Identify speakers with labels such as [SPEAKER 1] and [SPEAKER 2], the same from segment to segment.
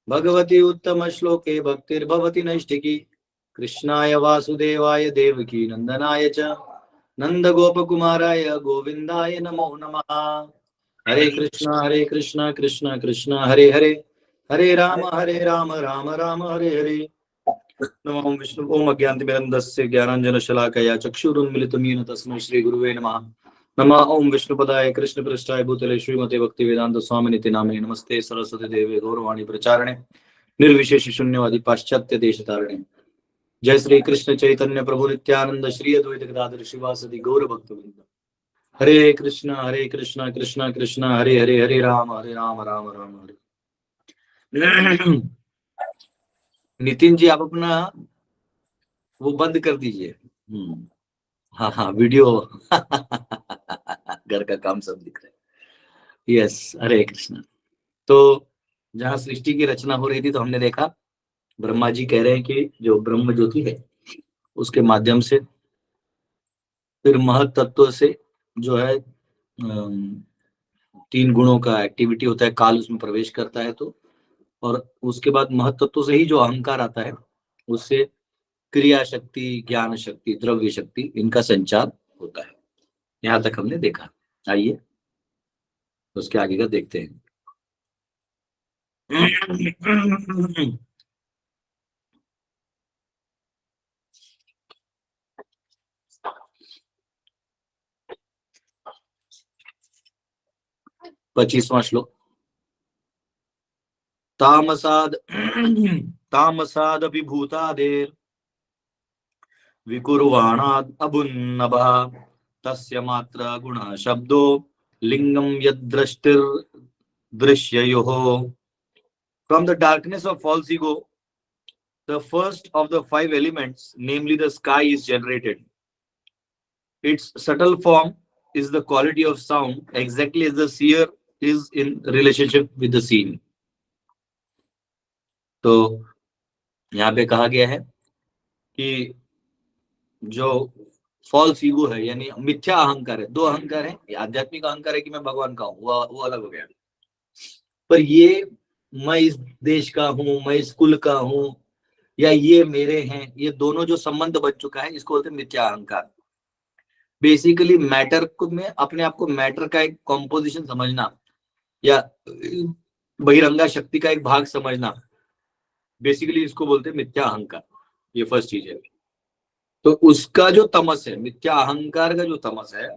[SPEAKER 1] भगवती उत्तम श्लोके भक्तिर्भवति नैष्ठिकी। कृष्णाय वासुदेवाय देवकी नंदनाय च नंद गोपकुमाराय गोविंदाय नमो नमः। हरे कृष्णा कृष्ण कृष्ण हरे हरे, हरे राम राम राम हरे हरे। नमो विष्णु ओम अज्ञानतिमिरन्दस्य ज्ञानाञ्जनशलाकया चक्षुरुन्मिलितं येन तस्मै श्रीगुरुवे नमः। नमः ओम विष्णुपदाय कृष्णपृष्ठाय भूतले श्रीमते भक्तिवेदांत स्वामिनिति नामिने। नमस्ते सरस्वती देवे गौरवाणी प्रचारिणे निर्विशेष शून्यवादी पाश्चात्य देशतारिणे। जय श्री कृष्ण चैतन्य प्रभु नित्यानंद श्री अद्वैत गदाधर शिवासदि गौर भक्तवृंद। हरे कृष्णा कृष्णा कृष्णा हरे हरे, हरे राम राम राम हरे। नितिन जी आप अपना वो बंद कर दीजिए। हाँ हाँ वीडियो घर का काम सब दिख रहा है। यस हरे कृष्णा। तो जहाँ सृष्टि की रचना हो रही थी तो हमने देखा ब्रह्मा जी कह रहे हैं कि जो ब्रह्म ज्योति है उसके माध्यम से फिर महत तत्व से जो है तीन गुणों का एक्टिविटी होता है, काल उसमें प्रवेश करता है तो, और उसके बाद महत तत्व से ही जो अहंकार आता है उससे क्रिया शक्ति, ज्ञान शक्ति, द्रव्य शक्ति इनका संचार होता है। यहाँ तक हमने देखा। आइए उसके आगे का देखते हैं। 25वां श्लोक। तामसाद तामसादभिभूतादेर विकुर्वाणाद अबुन्नभः तस्य मात्र गुण शब्दो लिंगम यद्दृष्टिर दृश्ययोः। From the darkness of false ego, the first of the five elements, namely the sky, is generated. Its subtle form is the quality of sound, exactly as the seer is in relationship with the seen. तो यहाँ पे कहा गया है कि जो false ego है यानी मिथ्या अहंकार है, दो अहंकार है। आध्यात्मिक अहंकार है कि मैं भगवान का हूँ, वो अलग हो गया। पर ये मैं इस देश का हूँ, मैं इस कुल का हूँ, या ये मेरे हैं, ये दोनों जो संबंध बन चुका है इसको बोलते हैं मिथ्या अहंकार। बेसिकली मैटर को में अपने आप को मैटर का एक कॉम्पोजिशन समझना या बहिरंगा शक्ति का एक भाग समझना, बेसिकली इसको बोलते हैं मिथ्या अहंकार। ये फर्स्ट चीज है। तो उसका जो तमस है, मिथ्या अहंकार का जो तमस है,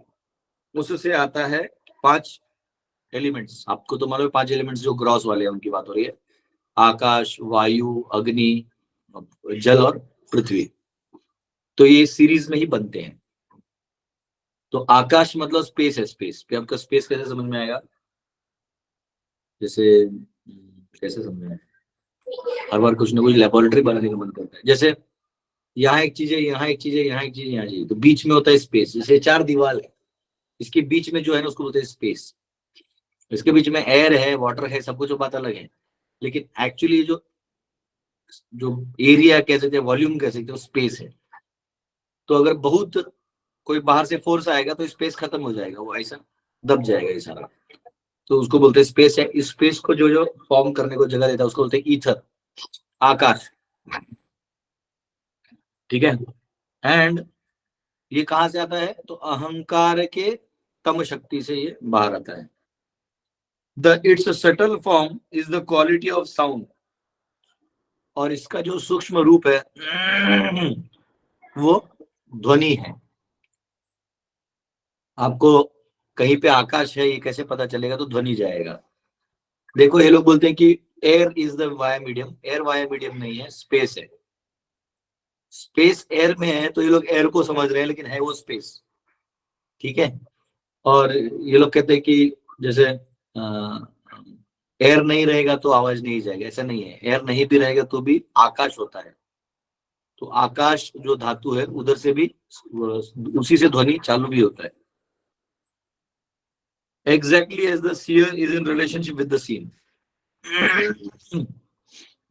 [SPEAKER 1] उससे आता है 5 एलिमेंट्स। आपको तो मालूम है 5 एलिमेंट्स जो ग्रॉस वाले हैं उनकी बात हो रही है। आकाश, वायु, अग्नि, जल और पृथ्वी। तो ये सीरीज में ही बनते हैं। तो आकाश मतलब स्पेस है। स्पेस पे आपका स्पेस कैसे समझ में आएगा? जैसे कैसे समझें, हर बार कुछ ना कुछ लेबोरेटरी बनाने का मन करता है। जैसे यहाँ एक चीज है, यहाँ एक चीज है, यहाँ एक चीज है, यहाँ चीज, तो बीच में होता है स्पेस। जैसे 4 दीवार है, इसके बीच में जो है ना उसको बोलते हैं स्पेस। इसके बीच में एयर है, वाटर है, सब कुछ बात अलग है, लेकिन एक्चुअली जो जो एरिया कह सकते हैं, वॉल्यूम कह सकते हो, स्पेस है। तो अगर बहुत कोई बाहर से फोर्स आएगा तो स्पेस खत्म हो जाएगा, वो ऐसा दब जाएगा ये सारा। तो उसको बोलते हैं स्पेस है। इस स्पेस को जो जो फॉर्म करने को जगह देता है उसको बोलते हैं ईथर, आकाश। ठीक है। एंड ये कहां से आता है? तो अहंकार के तम शक्ति से ये बाहर आता है। The it's subtle form is the quality of sound. और इसका जो सूक्ष्म रूप है वो ध्वनि है। आपको कहीं पे आकाश है ये कैसे पता चलेगा? तो ध्वनि जाएगा। देखो ये लोग बोलते हैं कि air is the via medium. Air via medium नहीं है, स्पेस है। स्पेस एयर में है तो ये लोग एयर को समझ रहे हैं, लेकिन है वो स्पेस। ठीक है। और ये लोग कहते हैं कि जैसे एयर नहीं रहेगा तो आवाज नहीं जाएगी, ऐसा नहीं है। एयर नहीं भी रहेगा तो भी आकाश होता है। तो आकाश जो धातु है उधर से भी उसी से ध्वनि चालू भी होता है। Exactly as the seer is in relationship with the scene.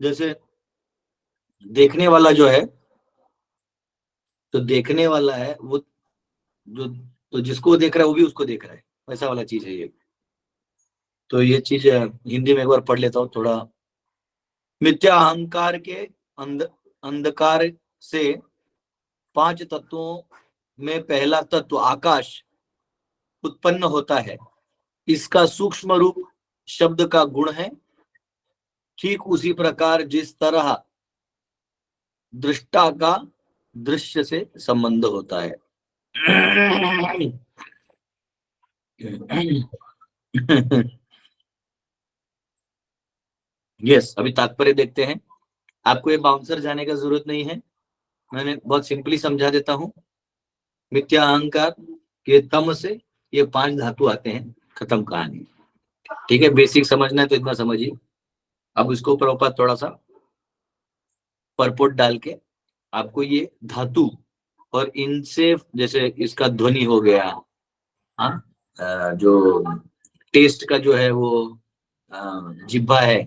[SPEAKER 1] जैसे देखने वाला जो है, तो देखने वाला है वो जो, तो जिसको देख रहा है वो भी उसको देख रहा है, वैसा वाला चीज है ये। तो ये चीज हिंदी में एक बार पढ़ लेता हूँ, थोड़ा मिथ्या अहंकार के अंधकार से 5 तत्वों में पहला तत्व आकाश उत्पन्न होता है। इसका सूक्ष्म रूप शब्द का गुण है। ठीक उसी प्रकार जिस तरह दृष्टा का दृश्य से संबंध होता है। यस, अभी तात्पर्य देखते हैं। आपको ये बाउंसर जाने का जरूरत नहीं है, मैंने बहुत सिंपली समझा देता हूं। मिथ्या अहंकार के तम से ये 5 धातु आते हैं, खत्म कहानी। ठीक है, बेसिक समझना है तो इतना समझिए। अब इसको ऊपर थोड़ा सा परपोट डाल के आपको ये धातु और इनसे, जैसे इसका ध्वनि हो गया, हाँ, जो टेस्ट का जो है वो जिह्वा है,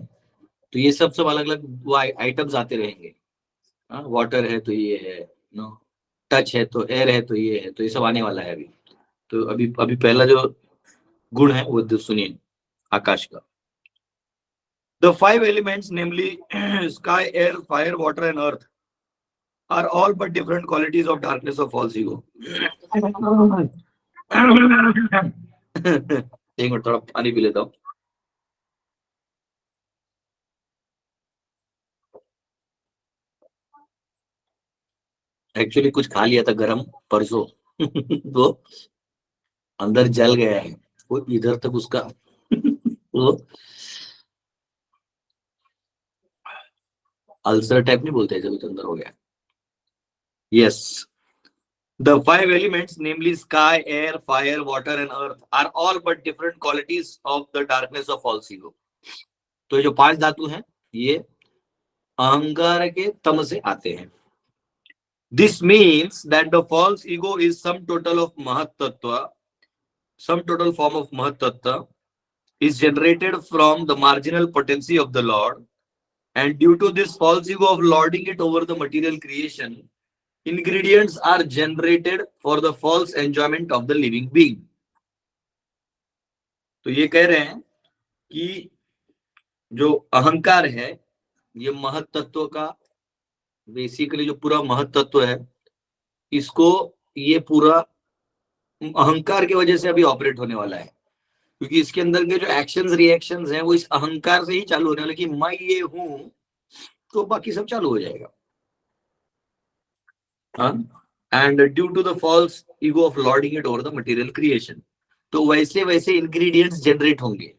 [SPEAKER 1] तो ये सब अलग अलग वो आइटम्स आते रहेंगे। वाटर है तो ये है, नो, टच है तो एयर है तो ये है, तो ये सब आने वाला है अभी। तो अभी अभी पहला जो गुण है वो सुनिए, आकाश का। The 5 elements namely sky, air, fire, water and earth are all but different qualities of darkness of false ego. एक मिनट, थोड़ा पानी पी लेता हूँ। एक्चुअली कुछ खा लिया था गरम परसों तो अंदर जल गया है वो, इधर तक उसका वो अल्सर टाइप नहीं बोलते जब अंदर हो गया। Yes, the 5 elements namely sky, air, fire, water and earth are all but different qualities of the darkness of false ego. तो ये जो 5 धातु हैं ये अहंकार के तम से आते हैं। This means that the false ego is sum total of Mahat Tattva, some total form of Mahat Tattva is generated from the marginal potency of the Lord, and due to this false ego of lording it over the material creation, ingredients are generated for the false enjoyment of the living being. तो ये कह रहे हैं कि जो अहंकार है ये महत तत्व का, बेसिकली जो पूरा महत तत्व है, इसको ये पूरा अहंकार की वजह से अभी ऑपरेट होने वाला है, क्योंकि इसके अंदर के जो एक्शंस रिएक्शंस हैं वो इस अहंकार से ही चालू होने वाले कि मैं ये हूं, तो बाकी सब चालू हो जाएगा। And due to the false ego of lording it over the material creation, तो वैसे वैसे इंग्रेडिएंट्स जनरेट होंगे।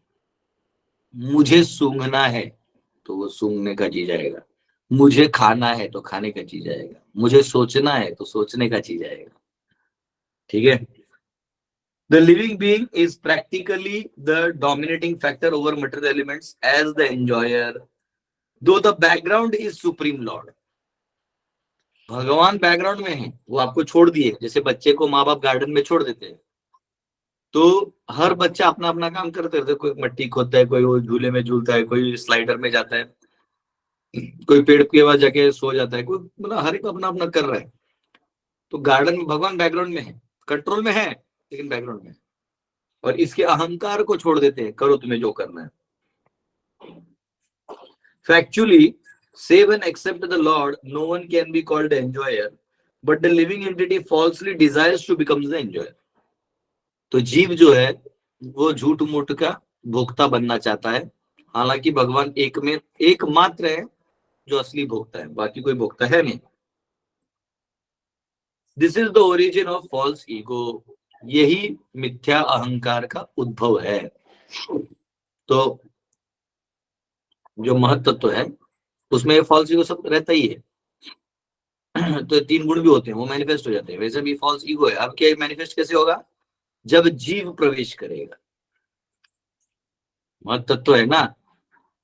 [SPEAKER 1] मुझे सूंघना है तो वो सूंघने का चीज आएगा, मुझे खाना है तो खाने का चीज आएगा, मुझे सोचना है तो सोचने का चीज आएगा। ठीक है, the living being is practically the dominating factor over material elements as the enjoyer, though the background is supreme lord. भगवान बैकग्राउंड में है, वो आपको छोड़ दिए, जैसे बच्चे को माँ बाप गार्डन में छोड़ देते हैं, तो हर बच्चा अपना अपना काम करते रहते, कोई मट्टी खोदता है, कोई वो झूले में झूलता है, कोई स्लाइडर में जाता है, कोई पेड़ के पास जाके सो जाता है, कोई मतलब हर एक अपना अपना कर रहा है। तो गार्डन में भगवान बैकग्राउंड में है, कंट्रोल में है लेकिन बैकग्राउंड में है, और इसके अहंकार को छोड़ देते हैं, करो तुम्हें जो करना है। Factually, save and accept the Lord, no one can be called the enjoyer, but the living entity falsely desires to become the enjoyer. तो जीव जो है वो झूठ मूठ का भोक्ता बनना चाहता है, हालांकि भगवान एकमात्र है जो असली भोक्ता है, बाकी कोई भोक्ता है नहीं। This is the origin of false ego, यही मिथ्या अहंकार का उद्भव है। तो जो महत्त्व है उसमें फॉल्स ईगो सब रहता ही है। तो 3 गुण भी होते हैं, वो मैनिफेस्ट हो जाते हैं, वैसे भी फॉल्स ईगो है। अब क्या मैनिफेस्ट कैसे होगा? जब जीव प्रवेश करेगा, महत्त्व है ना,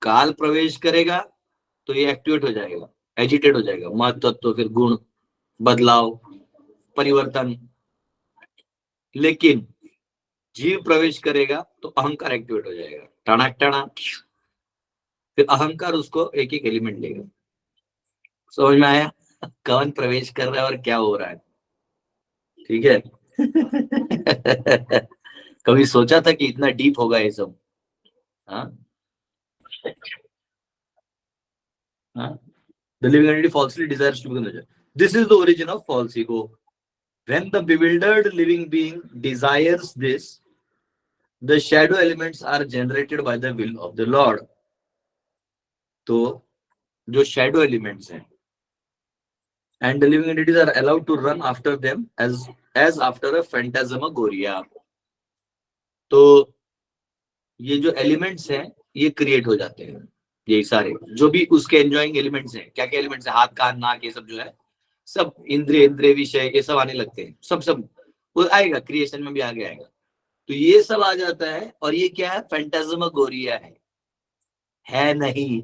[SPEAKER 1] काल प्रवेश करेगा तो ये एक्टिवेट हो जाएगा, एजिटेट हो जाएगा, महत्त्व, फिर गुण, बदलाव, परिवर्तन। लेकिन जीव प्रवेश करेगा तो अहंकार एक्टिवेट हो जाएगा, टणाक टणा, फिर अहंकार उसको एक एक एलिमेंट लेगा। समझ में आया कौन प्रवेश कर रहा है और क्या हो रहा है? ठीक है। कभी सोचा था कि इतना डीप होगा ये सब? हाँ, The living entity falsely desires to become the judge. This is the origin of false ego. When the bewildered living being desires this, the shadow elements are generated by the will of the Lord. तो जो shadow elements हैं, and the living entities are allowed to run after them as after a phantasmagoria. तो ये जो elements हैं ये create हो जाते हैं, ये सारे जो भी उसके एंजॉइंग एलिमेंट्स हैं, क्या क्या एलिमेंट्स हैं, हाथ कान नाक ये सब जो है, सब इंद्रिय विषय ये सब आने लगते हैं, सब वो आएगा, क्रिएशन में भी आगे आएगा। तो ये सब आ जाता है, और ये क्या है, फैंटास्मागोरिया है नहीं।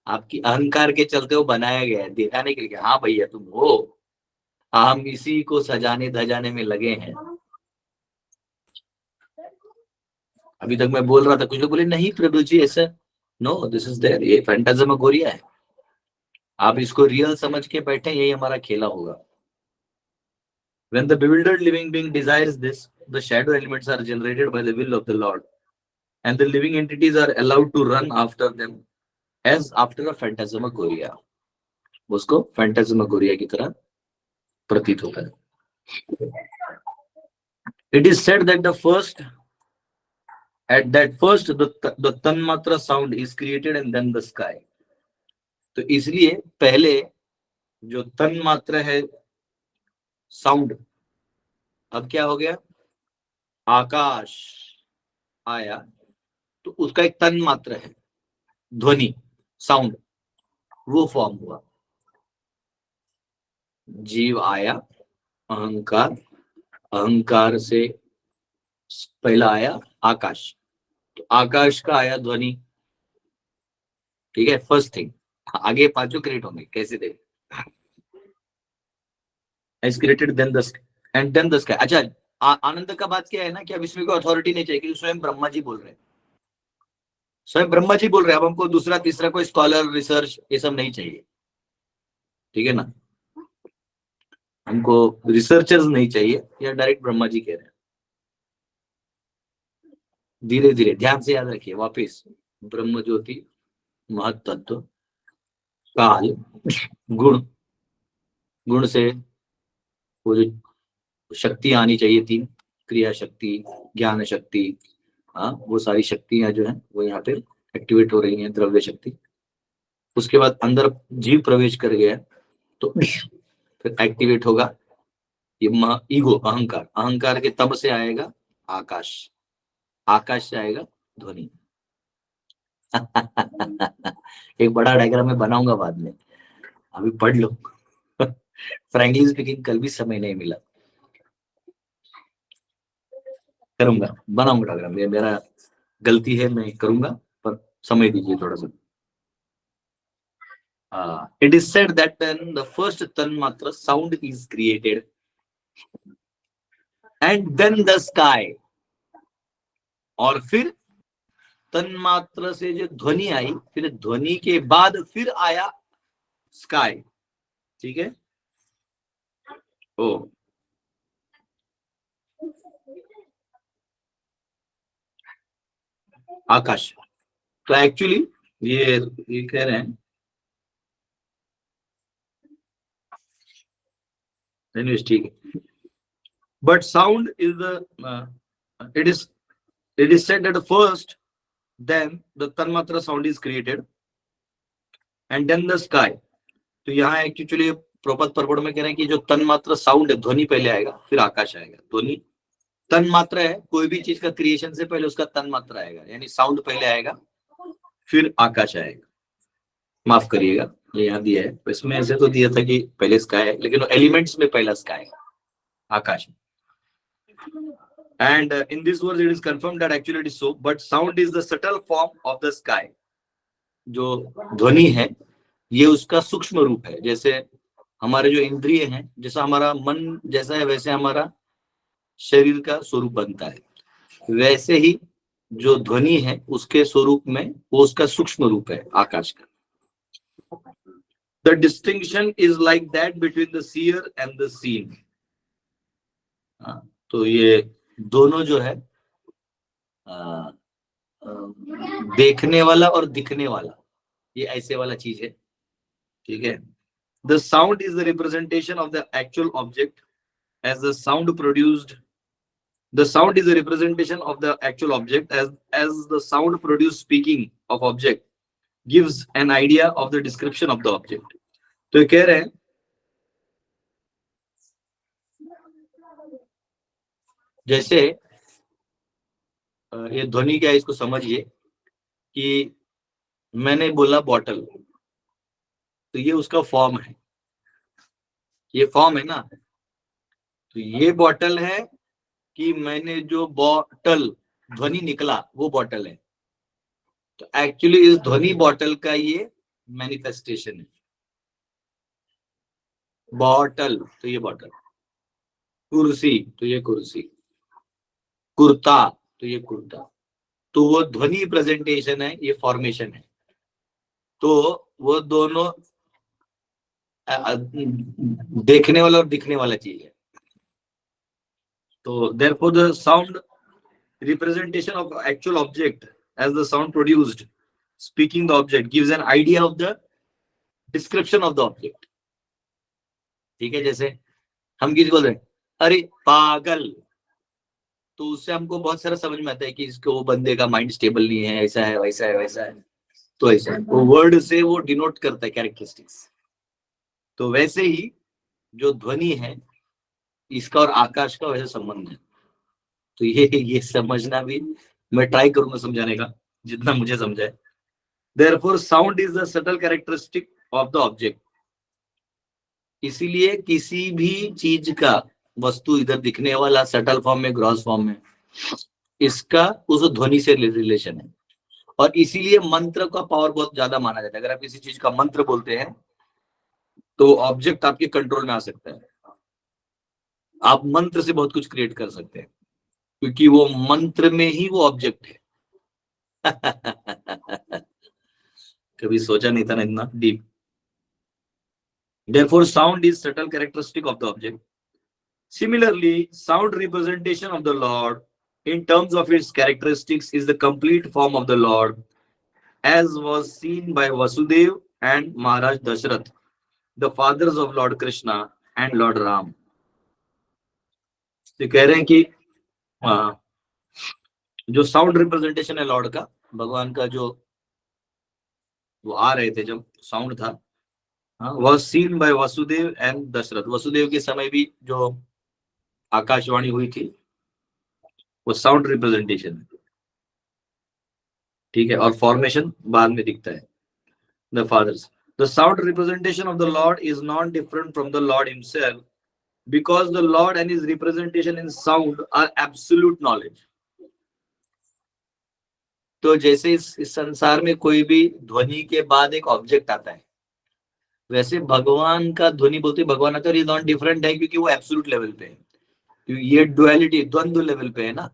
[SPEAKER 1] आपकी अहंकार के चलते वो बनाया गया है, दिखाने के लिए, हाँ भैया तुम हो, हम इसी को सजाने धजाने में लगे हैं। अभी तक मैं बोल रहा था, कुछ लोग बोले नहीं प्रभु जी ऐसा, नो दिस इज देयर, ये फैंटास्मागोरिया है। आप इसको रियल समझ के बैठे, यही हमारा खेला होगा। When the bewildered living being desires this, the shadow elements are generated by the will of the Lord, and the living entities are allowed to run after them as after a phantasmagoria. उसको phantasmagoria की तरह प्रतीत होता है। It is said that at first the tanmatra sound is created and then the sky. तो इसलिए पहले जो तन्मात्र है साउंड, अब क्या हो गया, आकाश आया, तो उसका एक तन्मात्र है ध्वनि साउंड, वो फॉर्म हुआ। जीव आया, अहंकार, अहंकार से पहला आया आकाश, तो आकाश का आया ध्वनि, ठीक है, फर्स्ट थिंग। आगे पांचों क्रिएट होंगे, कैसे थे, is created then the and then the sky। अच्छा, आनंद का बात क्या है ना कि अब इसमें कोई अथॉरिटी नहीं चाहिए, क्योंकि स्वयं ब्रह्मा जी बोल रहे हैं, स्वयं ब्रह्मा जी बोल रहे हैं। अब हमको दूसरा तीसरा कोई स्कॉलर रिसर्च ये सब नहीं चाहिए, ठीक है ना, हमको रिसर्चर्स नहीं चाहिए, या डायरेक्ट ब्रह्मा जी कह रहे हैं। धीरे धीरे ध्यान से याद रखिए, वापिस ब्रह्म ज्योति, महत तत्व, काल, गुण, गुण से वो जो शक्ति आनी चाहिए, तीन, क्रिया शक्ति, ज्ञान शक्ति, हाँ वो सारी शक्तियां जो है वो यहाँ पे एक्टिवेट हो रही हैं, द्रव्य शक्ति। उसके बाद अंदर जीव प्रवेश कर गया तो फिर एक्टिवेट होगा ये ईगो, अहंकार, अहंकार के तब से आएगा आकाश, आकाश से आएगा ध्वनि। एक बड़ा डायग्राम में बनाऊंगा बाद में, अभी पढ़ लो। फ्रैंकली स्पीकिंग कल भी समय नहीं मिला, करूंगा, बनाऊंगा डायग्राम, ये मेरा गलती है, मैं करूंगा, पर समय दीजिए थोड़ा सा। It is said that when the first tanmatra sound is created and then the sky, और फिर तन्मात्र से जो ध्वनि आई, फिर ध्वनि के बाद फिर आया स्काई, ठीक है, ओ आकाश। तो एक्चुअली ये कह रहे हैं, ठीक है, but sound is the it is said that first then the tanmatra sound is created and then the sky। तो यहाँ एक्चुअली प्रोपद परपड़ में कह रहे हैं कि जो तन्मात्र साउंड है, ध्वनि पहले आएगा फिर आकाश आएगा। ध्वनि तन्मात्र है, कोई भी चीज का क्रिएशन से पहले उसका तन्मात्र आएगा, यानी साउंड पहले आएगा फिर आकाश आएगा। माफ करिएगा, ये यहाँ दिया है, इसमें ऐसे तो दिया था कि पहले स्काई है, लेकिन एलिमेंट्स में पहला sky Akash. And in this verse it is confirmed that actually it is so, but sound is the subtle form of the sky। जो ध्वनि है ये उसका सूक्ष्म रूप है, जैसे हमारे जो इंद्रिय हैं, जैसा हमारा मन जैसा है वैसे हमारा शरीर का स्वरूप बनता है, वैसे ही जो ध्वनि है उसके स्वरूप में वो उसका सूक्ष्म रूप है आकाश का। The distinction is like that between the seer and the seen। तो ये दोनों जो है देखने वाला और दिखने वाला, ये ऐसे वाला चीज है, ठीक है। The sound is the representation of the actual object as the sound produced, the sound is a representation of the actual object as the sound produced speaking of object gives an idea of the description of the object। तो ये कह रहे हैं जैसे ये ध्वनि क्या है इसको समझिए कि मैंने बोला बॉटल, तो ये उसका फॉर्म है, ये फॉर्म है ना, तो ये बॉटल है कि मैंने जो बॉटल ध्वनि निकला वो बॉटल है, तो एक्चुअली इस ध्वनि बॉटल का ये मैनिफेस्टेशन है। बॉटल तो ये बॉटल, कुर्सी तो ये कुर्सी, कुर्ता तो ये कुर्ता, तो वो ध्वनि प्रेजेंटेशन है, ये फॉर्मेशन है, तो वो दोनों देखने वाला और दिखने वाला चीज है। तो therefore the sound representation of actual object as the sound produced speaking the object gives an idea of the description of the object। ठीक है, जैसे हम किसी बोल रहे हैं अरे पागल, तो उससे हमको बहुत सारा समझ में आता है कि इसको वो बंदे का माइंड स्टेबल नहीं है, ऐसा है वैसा है वैसा है, तो ऐसा है, वो वर्ड से वो डिनोट करता है कैरेक्टरिस्टिक्स। तो वैसे ही जो ध्वनि है इसका और आकाश का वैसे संबंध है, तो ये समझना भी मैं ट्राई करूंगा समझाने का जितना मुझे समझा है। Therefore sound is the subtle characteristic of the object। इसीलिए किसी भी चीज का, वस्तु इधर दिखने वाला सटल फॉर्म में ग्रॉस फॉर्म में, इसका उस ध्वनि से रिलेशन है, और इसीलिए मंत्र का पावर बहुत ज्यादा माना जाता है। अगर आप किसी चीज का मंत्र बोलते हैं तो ऑब्जेक्ट आपके कंट्रोल में आ सकता है, आप मंत्र से बहुत कुछ क्रिएट कर सकते हैं क्योंकि वो मंत्र में ही वो ऑब्जेक्ट है। कभी सोचा नहीं था ना इतना deep. Therefore sound is subtle characteristic of the object। Similarly sound representation of the Lord in terms of its characteristics is the complete form of the Lord as was seen by Vasudev and Maharaj Dashrath, the fathers of Lord Krishna and Lord Ram। तो कह रहे हैं कि जो sound representation है Lord का, भगवान का, जो वो आ रहे थे जब साउंड था, वह seen by Vasudev and Dasharath. Vasudev के समय भी जो आकाशवाणी हुई थी वो साउंड रिप्रेजेंटेशन है, ठीक है, और फॉर्मेशन बाद में दिखता है। The fathers, the sound representation of the Lord is not different from the Lord himself because the Lord and his representation in sound are absolute knowledge. तो जैसे इस संसार में कोई भी ध्वनि के बाद एक ऑब्जेक्ट आता है, वैसे भगवान का ध्वनि बोलते भगवान आता है, नॉट डिफरेंट है क्योंकि वो एब्सोल्यूट लेवल पे है, क्योंकि ये डुअलिटी द्वंद्व लेवल पे है ना।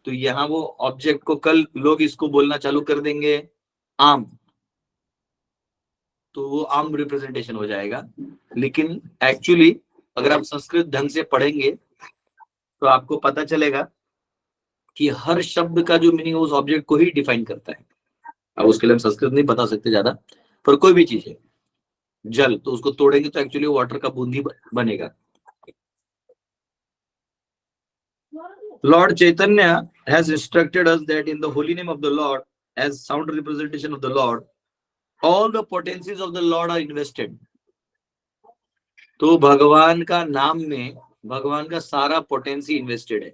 [SPEAKER 1] तो यहाँ वो ऑब्जेक्ट को कल लोग इसको बोलना चालू कर देंगे आम, तो वो आम रिप्रेजेंटेशन हो जाएगा। लेकिन एक्चुअली अगर आप संस्कृत ढंग से पढ़ेंगे तो आपको पता चलेगा कि हर शब्द का जो मीनिंग उस ऑब्जेक्ट को ही डिफाइन करता है। अब उसके लिए हम संस्कृत नहीं बता सकते ज्यादा, पर कोई भी चीज है, जल, तो उसको तोड़ेंगे तो एक्चुअली वाटर का बूंद ही बनेगा। Lord Chaitanya has instructed us that in the holy name of the Lord, as sound representation of the Lord, all the potencies of the Lord are invested। तो भगवान का नाम में भगवान का सारा पोटेंसी इन्वेस्टेड है।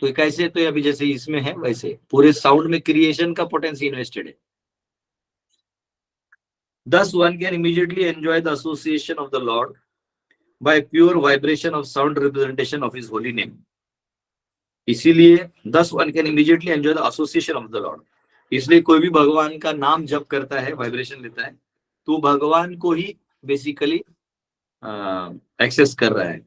[SPEAKER 1] तो कैसे, तो अभी जैसे इसमें है वैसे पूरे साउंड में क्रिएशन का पोटेंसी इन्वेस्टेड है। Thus one can immediately enjoy the association of the Lord by pure vibration of sound representation of his holy name। इसीलिए thus one can immediately enjoy the association of the Lord। इसलिए कोई भी भगवान का नाम जप करता है, वाइब्रेशन लेता है, तो भगवान को ही बेसिकली एक्सेस कर रहा है।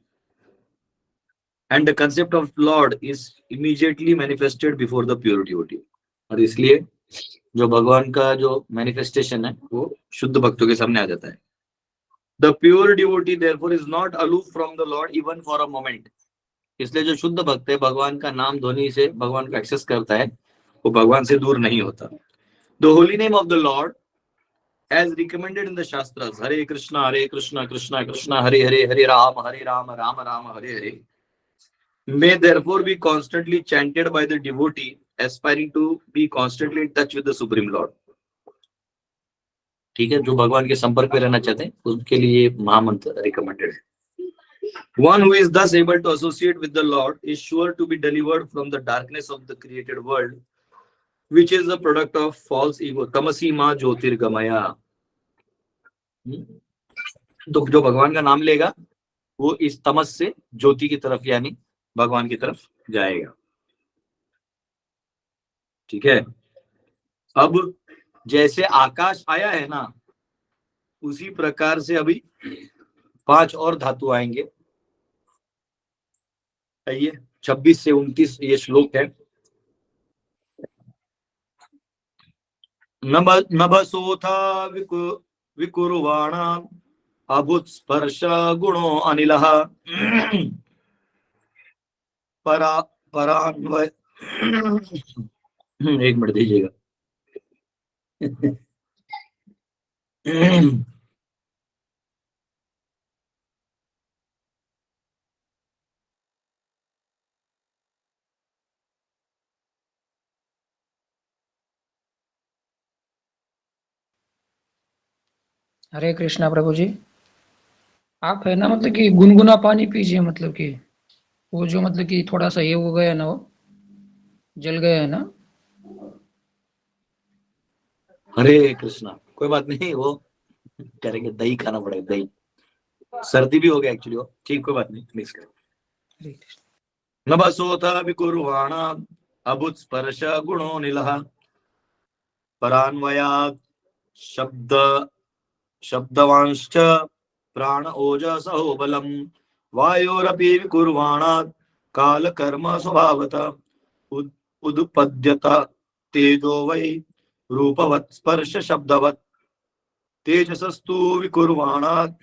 [SPEAKER 1] And the concept of Lord is immediately manifested before the pure devotee. और इसलिए जो भगवान का जो मैनिफेस्टेशन है वो शुद्ध भक्तों के सामने आ जाता है। The pure devotee therefore is not aloof from the Lord even for a moment. इसलिए जो शुद्ध भक्त है भगवान का नाम ध्वनि से भगवान को एक्सेस करता है, वो भगवान से दूर नहीं होता। The holy name of the Lord as recommended in the Shastras, Hare Krishna, Krishna Krishna, Hare Hare, Hare Rama, Rama Rama, Hare Hare, may therefore be constantly chanted by the devotee aspiring to be constantly in touch with the Supreme Lord. ठीक है, जो भगवान के संपर्क में रहना चाहते हैं उसके लिए महामंत्र रिकमेंडेड है. One who is thus able to associate with the Lord is sure to be delivered from the darkness of the created world, which is the product of false ego. Tamasi ma jyotirgamaya. तो जो भगवान का नाम लेगा वो इस तमस से ज्योति की तरफ यानी भगवान की तरफ जाएगा. ठीक है. अब जैसे आकाश आया है ना, उसी प्रकार से अभी 5 और धातु आएंगे. आइए 26 से 29 ये श्लोक है. नभसोथा विकुर्वाणा अभुत स्पर्श गुणो अनिलः परान्वय. एक मिनट दीजिएगा.
[SPEAKER 2] हरे कृष्णा प्रभु जी. आप है ना मतलब कि गुनगुना पानी पीजिए, मतलब कि वो जो मतलब कि थोड़ा सा ये हो गया ना, वो जल गया है ना.
[SPEAKER 1] हरे कृष्णा. कोई बात नहीं, वो करेंगे. दही खाना पड़ेगा, दही. सर्दी भी हो गया एक्चुअली वो. ठीक, कोई बात नहीं, मिक्स करें. नभसोथ विकुर्वाणा अभुत स्पर्श गुणो निलः परान्वयात् शब्दवांश्च प्राण ओजसो बलम् वायोरपि विकुर्वाणात् काल कर्म स्वभावतः उदुपद्यत तेजो वै रूपवत् स्पर्श शब्दवत् तेजसस्तु विकुर्वाणात्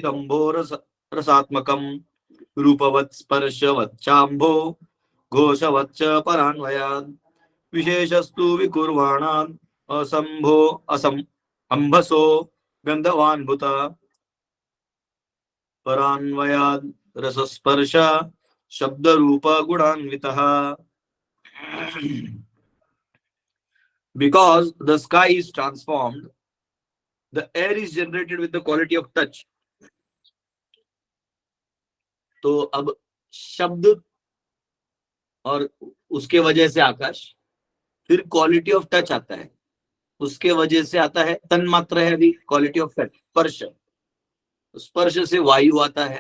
[SPEAKER 1] आसीदम्भो रसात्मकम् रूपवत् स्पर्शवच्चाम्भो घोषवच्च परान्वयात् विशेषस्तु विकुर्वाणात् अम्भसो गन्धवान् भूत परान्वयात् रसस्पर्श शब्दरूप गुणान्वितः. Because the sky is transformed, the air is generated with the quality of touch. तो अब शब्द और उसके वजह से आकाश, फिर क्वालिटी ऑफ टच आता है, उसके वजह से आता है तन्मात्रा है अभी क्वालिटी ऑफ टच स्पर्श. स्पर्श से वायु आता है.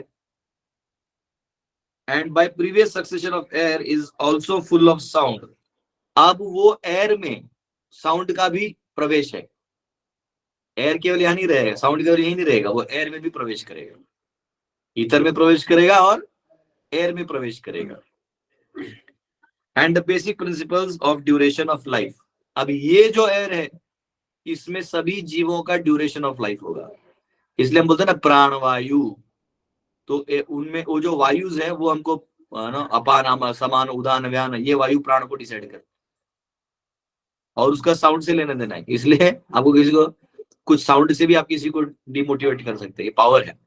[SPEAKER 1] And bye previous succession of air is also full of sound. अब वो एयर में साउंड का भी प्रवेश है. एयर केवल यहां नहीं रहेगा, साउंड केवल यही नहीं रहेगा, वो एयर में भी प्रवेश करेगा, ईथर में प्रवेश करेगा और एयर में प्रवेश करेगा. And the basic principles of duration of life. अब ये जो एयर है इसमें सभी जीवों का ड्यूरेशन ऑफ लाइफ होगा. इसलिए हम बोलते हैं ना प्राणवायु. तो उनमें वो जो वायुज है वो हमको ना अपान समान उदान व्यान ये वायु प्राण को डिसाइड कर, और उसका साउंड से लेना देना है. इसलिए आपको किसी को कुछ साउंड से भी आप किसी को डिमोटिवेट कर सकते हैं, ये पावर है.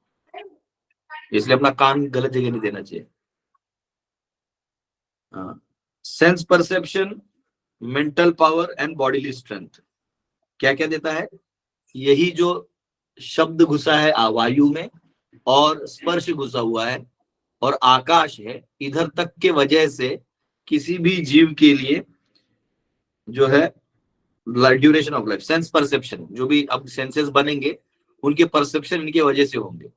[SPEAKER 1] इसलिए अपना कान गलत जगह नहीं देना चाहिए. Sense perception, mental power and bodily strength. क्या क्या देता है? यही जो शब्द घुसा है वायु में और स्पर्श घुसा हुआ है और आकाश है, इधर तक के वजह से किसी भी जीव के लिए जो है duration of life. Sense perception, जो भी अब सेंसेस बनेंगे उनके परसेप्शन इनके वजह से होंगे.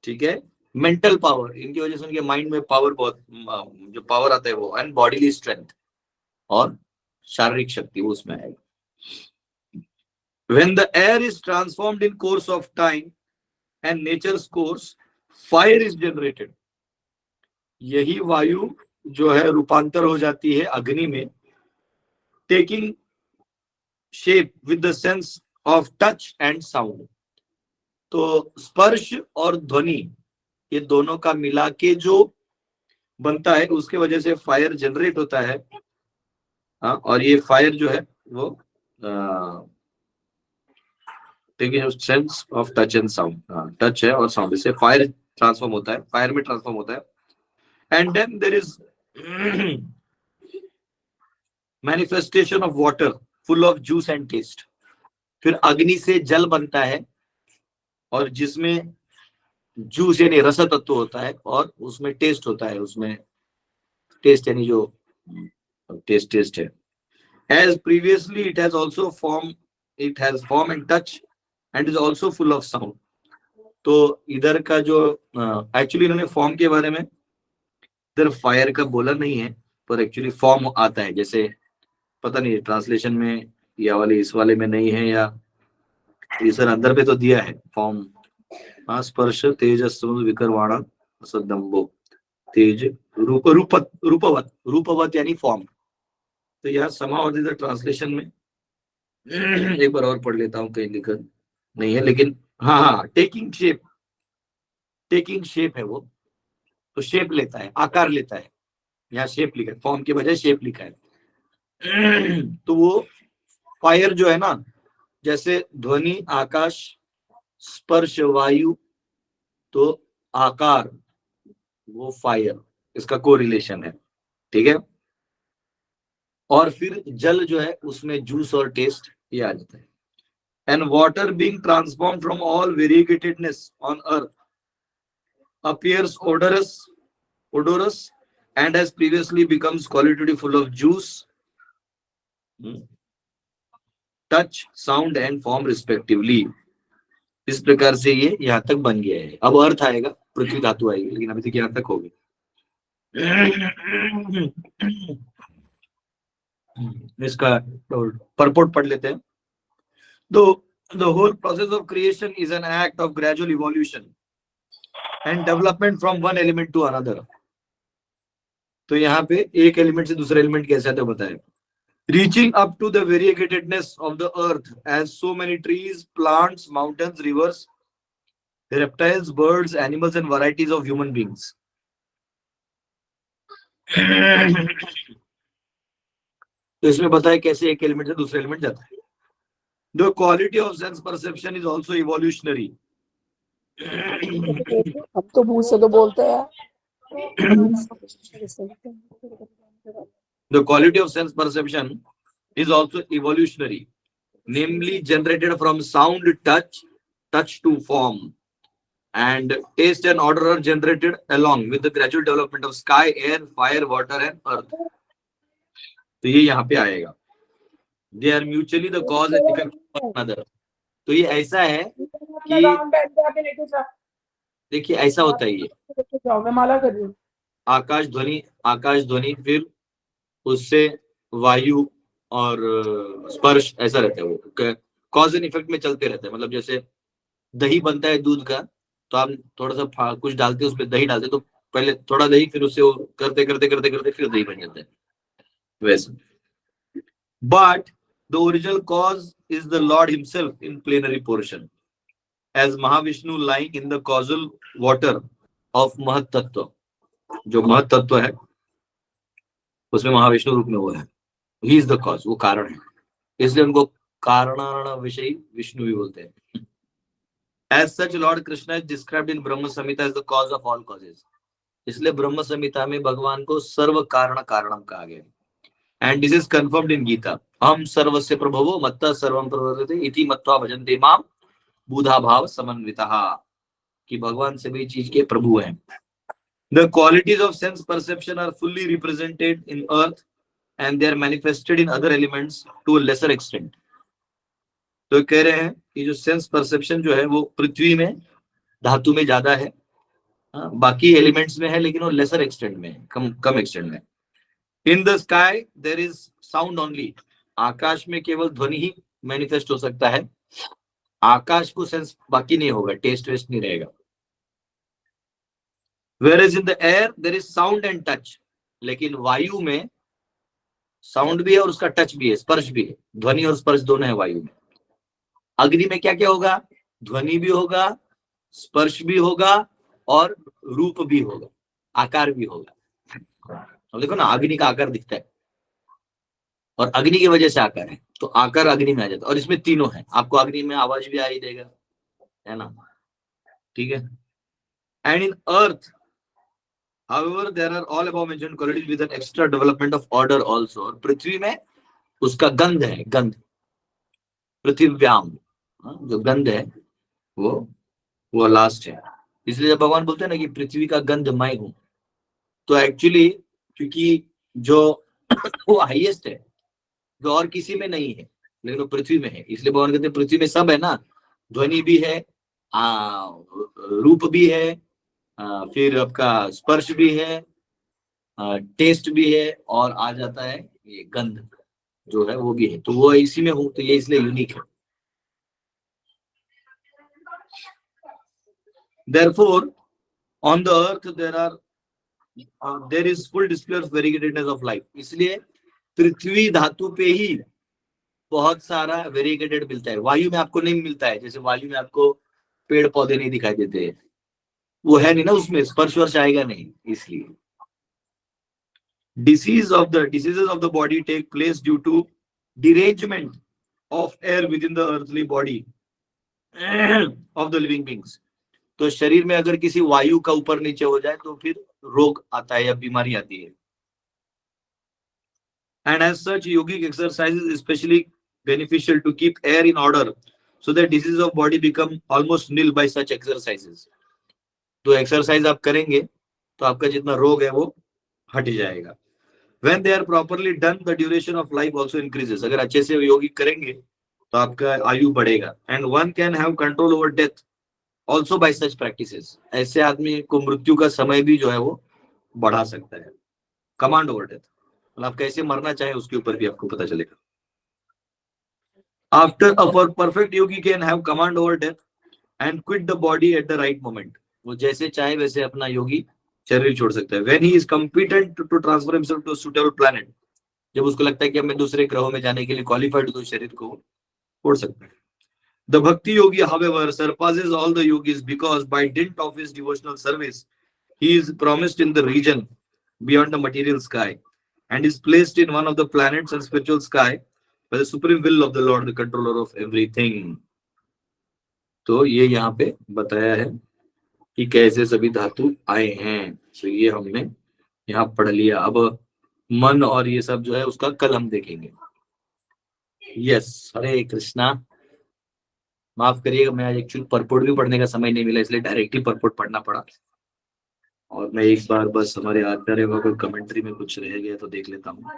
[SPEAKER 1] ठीक है. मेंटल पावर, इनकी वजह से उनके माइंड में पावर, बहुत जो पावर आता है वो. एंड बॉडीली स्ट्रेंथ, और शारीरिक शक्ति वो उसमें आएगी. When the air is transformed in course of time and nature's course, fire is generated. यही वायु जो है रूपांतर हो जाती है अग्नि में, taking shape with the sense of touch and sound. तो स्पर्श और ध्वनि ये दोनों का मिला के जो बनता है, उसके वजह से फायर जनरेट होता है। हाँ, और ये फायर जो है वो taking sense of touch and sound, touch है और साउंड, इससे फायर ट्रांसफॉर्म होता है, फायर में ट्रांसफॉर्म होता है। And then there is manifestation of water full of juice and taste. फिर अग्नि से जल बनता है और जिसमें जूस यानी रस तत्व होता है और उसमें टेस्ट होता है, उसमें टेस्ट यानी जो टेस्ट है। As previously it has also form, it has form and touch and is also full of sound। तो इधर का जो एक्चुअली इन्होंने फॉर्म के बारे में इधर फायर का बोला नहीं है, पर एक्चुअली फॉर्म आता है, जैसे पता नहीं ट्रांसलेशन में या वाले इस वाले में नहीं है या इस अंदर पे तो दिया है फॉर्म। हाँ, स्पर्श तेजस विकरवाणा सदम्बो तेज रूपवत रूपवत यानी फॉर्म। तो यहाँ समावत ट्रांसलेशन में एक बार और पढ़ लेता हूँ, कहीं लिखा नहीं है लेकिन हाँ हाँ, टेकिंग शेप, टेकिंग शेप है वो, तो शेप लेता है, आकार लेता है। यहाँ शेप लिखा है, फॉर्म के बजाय शेप लिखा है। तो वो फायर जो है ना, जैसे ध्वनि आकाश, स्पर्श वायु, तो आकार वो फायर, इसका कोरिलेशन है, ठीक है। और फिर जल जो है उसमें जूस और टेस्ट ये आ जाता है। And water being transform from all variatedness on earth appears odorous and has previously becomes qualitatively full of juice, touch, sound and form respectively। इस प्रकार से ये यहाँ तक बन गया है। अब अर्थ आएगा, पृथ्वी धातु आएगी, लेकिन अभी तक यहाँ तक होगी। इसका परपोर्ट पढ़ लेते हैं। The whole process of creation is an act of gradual evolution and development from one element to another। तो यहाँ पे एक एलिमेंट से दूसरे एलिमेंट कैसे आते बताए। Reaching up to the variegatedness of the earth as so many trees, plants, mountains, rivers, reptiles, birds, animals and varieties of human beings। तो इसमें बताया कैसे एक एलिमेंट से दूसरे एलिमेंट जाता है। The quality of sense perception is also evolutionary।
[SPEAKER 3] अब तो मुंह से तो बोलते हैं।
[SPEAKER 1] The quality of sense perception is also evolutionary, namely generated from sound, touch to form, and taste and odor are generated along with the gradual development of sky, air, fire, water and earth। तो ये यहाँ पे आएगा। They are mutually the cause and effect of one another। तो ये ऐसा है कि देखिए ऐसा होता है, ये
[SPEAKER 3] माला कर रही हूँ।
[SPEAKER 1] आकाश ध्वनि फिर उससे वायु और स्पर्श, ऐसा रहता है वो, कॉज एंड इफेक्ट में चलते रहता है। मतलब जैसे दही बनता है दूध का, तो आप थोड़ा सा कुछ डालते हैं उसमें, दही डालते तो पहले थोड़ा दही, फिर उससे वो करते करते करते करते फिर दही बन जाता है वैसे। But the original cause is the Lord himself in plenary portion as Mahavishnu lying in the causal water of mahat tattva. जो महत तत्व है उसमें महाविष्णु रूप में वो है, ही इज द कॉज, वो कारण है, इसलिए उनको कारण विषयी विष्णु भी बोलते हैं। As such, Lord Krishna is described in Brahma Samhita as the cause of all causes। इसलिए ब्रह्म संहिता में भगवान को सर्व कारण कारणम कहा गया। एंड दिस इज कंफर्म्ड इन गीता, हम सर्वस्य प्रभवो मत्तः सर्वं प्रवर्तते इति मत्वा भजन्ते माम बुधा भाव समन्वितः, कि भगवान सभी चीज के प्रभु हैं। The qualities of sense perception are fully represented in earth and they are manifested in other elements to a lesser extent। तो कह रहे हैं कि जो सेंस परसेप्शन जो है वो पृथ्वी में, धातु में ज्यादा है, बाकी एलिमेंट्स में है लेकिन वो लेसर एक्सटेंट में है, कम एक्सटेंट में। In the sky there is sound only. आकाश में केवल ध्वनि ही मैनिफेस्ट हो सकता है, आकाश को सेंस बाकी नहीं होगा, टेस्ट वेस्ट नहीं रहेगा। Whereas in the air there is sound and touch। लेकिन वायु में साउंड भी है और उसका टच भी है, स्पर्श भी है, ध्वनि और स्पर्श दोनों है वायु में। अग्नि में क्या क्या होगा, ध्वनि भी होगा, स्पर्श भी होगा और रूप भी होगा, आकार भी होगा। तो देखो ना, अग्नि का आकार दिखता है और अग्नि की वजह से आकार है, तो आकार अग्नि में आ जाता है। और इसमें तीनों है, आपको अग्नि में आवाज भी आ ही देगा, है ना, ठीक है। And in earth however there are all above mentioned qualities with an extra development of order also। और पृथ्वी में उसका गंध है, गंध, पृथ्व्याम, जो गंध है वो लास्ट है। इसलिए जब भगवान बोलते हैं ना कि पृथ्वी का गंध मैं हूं, तो एक्चुअली क्योंकि जो वो हाईएस्ट है, जो और किसी में नहीं है, लेकिन वो पृथ्वी में है, इसलिए भगवान कहते हैं पृथ्वी में सब है ना, ध्वनि भी है, रूप भी है, फिर आपका स्पर्श भी है, टेस्ट भी है, और आ जाता है ये गंध जो है वो भी है, तो वो इसी में हूं, तो ये इसलिए यूनिक है। Therefore on the earth there is full display of variegatedness of life। इसलिए पृथ्वी धातु पे ही बहुत सारा वेरिएगेटेड मिलता है, वायु में आपको नहीं मिलता है। जैसे वायु में आपको पेड़ पौधे नहीं दिखाई देते, वो है नहीं ना, उसमें स्पर्श वर्श आएगा नहीं, इसलिए। diseases of the body take place due to derangement of air within the earthly body of the living beings। तो शरीर में अगर किसी वायु का ऊपर नीचे हो जाए तो फिर रोग आता है या बीमारी आती है। And as such yogic exercise is especially beneficial to keep air in order so that diseases of body become almost nil by such exercises। तो एक्सरसाइज आप करेंगे तो आपका जितना रोग है वो हट जाएगा। When they are properly done the duration of life also increases। अगर अच्छे से योगी करेंगे तो आपका आयु बढ़ेगा। And one can have control over death also by such practices। ऐसे आदमी को मृत्यु का समय भी जो है वो बढ़ा सकता है। कमांड ओवर डेथ, मतलब आप कैसे मरना चाहे उसके ऊपर भी आपको पता चलेगा। After a perfect yogi can have command over death and quit the body at the right moment। वो जैसे चाहे वैसे अपना योगी शरीर छोड़ सकता है। When he is competent to transfer himself to a suitable planet। जब उसको लगता है कि अब मैं दूसरे ग्रहों में जाने के लिए क्वालिफाइड हूं, तो शरीर को छोड़ सकता है। The bhakti yogi however surpasses all the yogis because by dint of his devotional service he is promised in the region beyond the material sky and is placed in one of the planets and spiritual sky by the supreme will of the Lord, the controller of everything। तो ये यहाँ पे बताया है कि कैसे सभी धातु आए हैं, तो ये हमने यहाँ पढ़ लिया। अब मन और ये सब जो है उसका कल हम देखेंगे। यस, हरे कृष्णा। माफ करिएगा, मैं आज एक्चुअली परपोर्ट भी पढ़ने का समय नहीं मिला, इसलिए डायरेक्ट ही परपोर्ट पढ़ना पड़ा। और मैं एक बार बस हमारे आचार्य को कमेंट्री में कुछ रह गया तो देख लेता हूँ,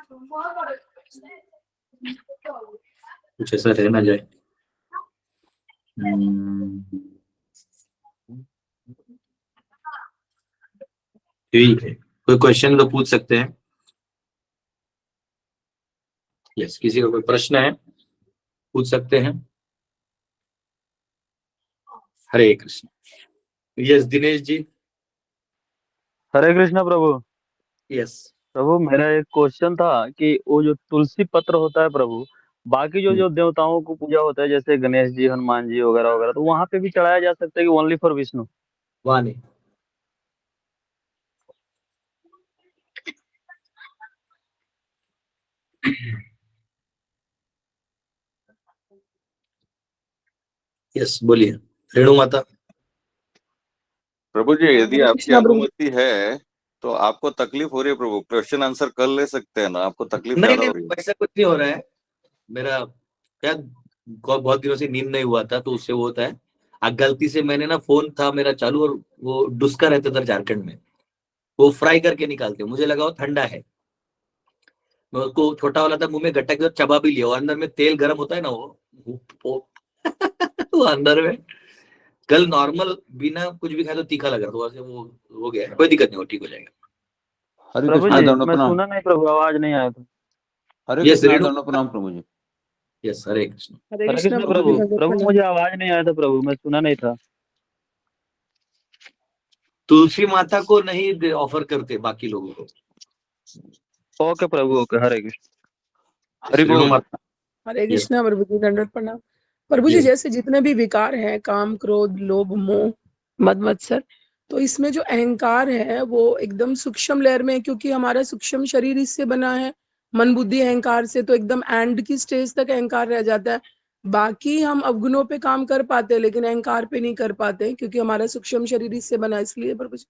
[SPEAKER 1] कुछ ऐसा रह ना जाए। ठीक है, कोई क्वेश्चन तो पूछ सकते हैं। यस, किसी का कोई प्रश्न है पूछ सकते हैं। हरे कृष्ण। यस दिनेश जी।
[SPEAKER 4] हरे कृष्णा प्रभु।
[SPEAKER 1] यस
[SPEAKER 4] प्रभु मेरा एक क्वेश्चन था कि वो जो तुलसी पत्र होता है प्रभु, बाकी जो जो देवताओं को पूजा होता है जैसे गणेश जी, हनुमान जी वगैरह वगैरह, तो वहां पे भी चढ़ाया जा सकता है कि ओनली फॉर विष्णु?
[SPEAKER 1] वहां नहीं। यस बोलिए रेणु माता।
[SPEAKER 5] प्रभु जी, यदि
[SPEAKER 3] हरे
[SPEAKER 5] आपकी
[SPEAKER 3] कृष्णा प्रभु।
[SPEAKER 5] अनुमति है तो आपको तकलीफ हो रही है प्रभु, क्वेश्चन आंसर कर ले सकते हैं ना, आपको तकलीफ
[SPEAKER 1] नहीं
[SPEAKER 5] ज्यादा
[SPEAKER 1] नहीं,
[SPEAKER 5] हो रही है?
[SPEAKER 1] ऐसा कुछ नहीं हो रहा है। मेरा क्या बहुत दिनों से नींद नहीं हुआ था, तो उससे वो होता है। गलती से मैंने ना, फोन था मेरा चालू और वो डुस्का रहता था झारखंड में, वो फ्राई करके निकालते, मुझे लगा वो ठंडा है, मैं उसको छोटा वाला था मुंह में गट्टा के साथ चबा भी लिया, और अंदर में तेल गर्म होता है ना वो वो अंदर में। कल नॉर्मल बिना कुछ भी खाए तो तीखा लगा, तो वैसे वो हो गया, कोई दिक्कत नहीं, हो ठीक हो जाएगा।
[SPEAKER 6] हरे
[SPEAKER 4] प्रभु
[SPEAKER 6] कृष्णा
[SPEAKER 4] जी
[SPEAKER 6] दंडो
[SPEAKER 4] मैं
[SPEAKER 6] प्रणाम।
[SPEAKER 4] सुना नहीं प्रभु, आवाज नहीं आया था।
[SPEAKER 6] हरे
[SPEAKER 1] यस
[SPEAKER 6] कृष्णा
[SPEAKER 1] रेणु।
[SPEAKER 6] दंडो प्रणाम प्रभु जी।
[SPEAKER 1] यस हरे कृष्ण।
[SPEAKER 3] हरे
[SPEAKER 4] हरे
[SPEAKER 3] कृष्णा
[SPEAKER 4] कृष्णा
[SPEAKER 3] प्रभु
[SPEAKER 4] प्रभु।
[SPEAKER 3] जी, नंबर
[SPEAKER 4] प्रभु
[SPEAKER 3] प्रणाम।
[SPEAKER 4] मुझे आवाज नहीं आया था प्रभु, मैं सुना नहीं था।
[SPEAKER 1] तुलसी माता को नहीं ऑफर करते, बाकी लोगों को।
[SPEAKER 4] ओके प्रभु, ओके। हरे कृष्ण। हरि
[SPEAKER 1] रेणु
[SPEAKER 4] बोल।
[SPEAKER 1] माता।
[SPEAKER 3] हरे
[SPEAKER 1] यस
[SPEAKER 3] कृष्णा प्रभु जी, दंडवत प्रणाम। प्रभु जी
[SPEAKER 1] यस
[SPEAKER 3] जैसे जितने भी विकार हैं, काम क्रोध लोभ मोह मद मत्सर, तो इसमें जो अहंकार है वो एकदम सूक्ष्म लेयर में है, क्योंकि हमारा सूक्ष्म शरीर इससे बना है, मन बुद्धि अहंकार से, तो एकदम एंड की स्टेज तक अहंकार रह जाता है। बाकी हम अवगुणों पे काम कर पाते हैं लेकिन अहंकार पे नहीं कर पाते, क्योंकि हमारा सूक्ष्म शरीर इससे बना है, इसलिए प्रभु जी।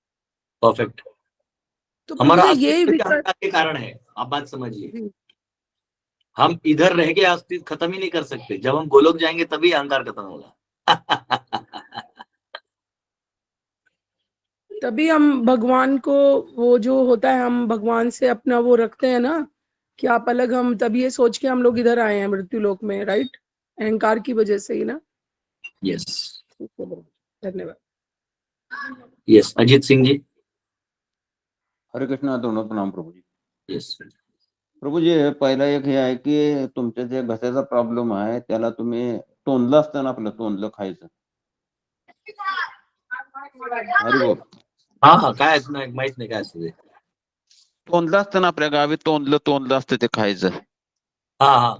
[SPEAKER 1] परफेक्ट।
[SPEAKER 3] तो प्रभु
[SPEAKER 1] हमारा
[SPEAKER 3] जी ये
[SPEAKER 1] अस्तित्व के
[SPEAKER 3] विकार
[SPEAKER 1] अहंकार के कारण है, आप बात समझिए।
[SPEAKER 3] जी,
[SPEAKER 1] हम इधर रह के अस्तित्व खत्म ही नहीं कर सकते, जब हम गोलोक जाएंगे तभी अहंकार खत्म होगा।
[SPEAKER 3] तभी हम भगवान को, वो जो होता है हम भगवान से अपना वो रखते हैं ना कि आप अलग, हम तभी ये सोच के हम लोग इधर आए हैं मृत्यु लोक में, राइट? अहंकार की वजह से ही ना।
[SPEAKER 1] यस
[SPEAKER 3] ठीक है प्रभु, धन्यवाद।
[SPEAKER 1] यस, अजीत सिंह जी।
[SPEAKER 6] हरे कृष्णा, दोनों प्रणाम प्रभू जी।
[SPEAKER 1] यस
[SPEAKER 6] प्रभू जी, पहिला एक हे आहे की तुमच्या जे घशाचा प्रॉब्लेम आहे त्याला तुम्ही तोंडलं असतं ना, आपलं तोंडलं खायचं. हरी बोल.
[SPEAKER 1] हा हा, काय माहित नाही काय असतं ते.
[SPEAKER 6] तोंडलं असतं ना, आपल्या गावी तोंडलं असतं ते खायचं.
[SPEAKER 1] हा हा,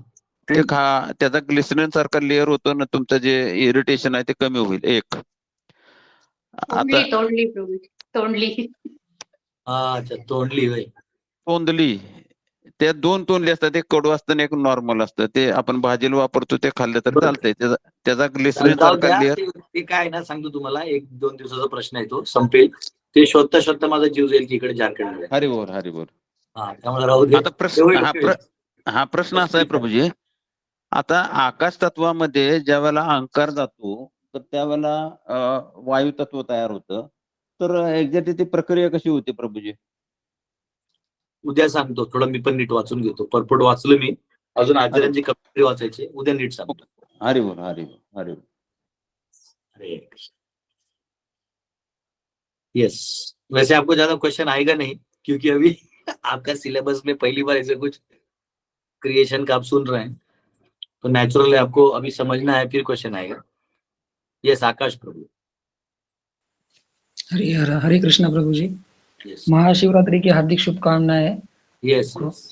[SPEAKER 6] ते खा, त्याचा ग्लिसरीन सारखा लेअर होतो ना, तुमचं जे इरिटेशन आहे ते कमी होईल. एक आता
[SPEAKER 7] तोंडली प्रभू, तोंडली.
[SPEAKER 1] अच्छा, तोंडली होय.
[SPEAKER 6] तोंडली, त्या दोन तोंडली असतात, एक कडू असतं आणि एक नॉर्मल असतं. ते आपण भाजीला वापरतो, ते खाल्लं तर चालतंय. त्याचा ग्लिसरीन
[SPEAKER 1] जाऊ
[SPEAKER 6] सारखा
[SPEAKER 1] द्या,
[SPEAKER 6] लेअर.
[SPEAKER 1] ते काय ना, सांगतो तुम्हाला, 1-2 दिवसाचा प्रश्न आहे, तो संपेल. ते शोधता शोधता माझा जीव जाईल तिकडे झारखंडमध्ये.
[SPEAKER 6] हरी बोल, हरी बोल.
[SPEAKER 1] हा, त्यामुळे राहू दे.
[SPEAKER 6] आता
[SPEAKER 1] ते होईल, ते होईल.
[SPEAKER 6] हा प्रश्न असा आहे प्रभूजी, आता आकाश तत्वामध्ये ज्या वेळेला अहंकार जातो तर त्यावेळेला वायू तत्व तयार होतं. तर एक्झॅक्टली ती प्रक्रिया कशी होती प्रभूजी?
[SPEAKER 1] उद्या सांगतो, थोडं मी पण नीट वाचून घेतो. परपट वाचलं मी, अजून आचार्यांची कमेंट्री वाचायची, उद्या नीट सांगतो.
[SPEAKER 6] हरी बोल, हरी बोल, हरी बोल.
[SPEAKER 1] अरे यस, वैसे आपको ज्यादा क्वेश्चन आएगा नहीं, क्योंकि अभी आपका सिलेबस में पहली बार ऐसे कुछ क्रिएशन का आप सुन रहे हैं, तो नेचुरली आपको अभी समझना है, फिर क्वेश्चन आएगा. यस, आकाश प्रभु.
[SPEAKER 2] हरे कृष्णा प्रभु जी।
[SPEAKER 1] यस
[SPEAKER 2] महाशिवरात्रि की हार्दिक शुभकामनाएं।
[SPEAKER 1] यस
[SPEAKER 2] और
[SPEAKER 1] यस.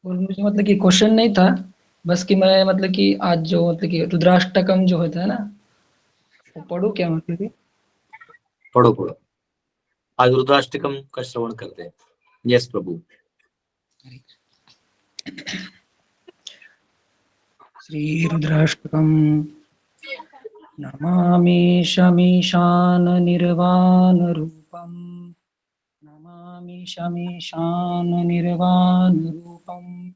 [SPEAKER 2] मुझे मतलब कि क्वेश्चन नहीं था, बस कि मैं मतलब कि आज जो मतलब कि रुद्राष्टकम जो होता है ना, वो पढ़ूं क्या मतलब कि?
[SPEAKER 1] पढ़ो पढ़ो, आज रुद्राष्टकम का श्रवण करते हैं. यस प्रभु.
[SPEAKER 2] श्री रुद्राष्टकम। नमामि शमीशान निर्वाण रूपम, नमामि शमीशान निर्वाण रूपम,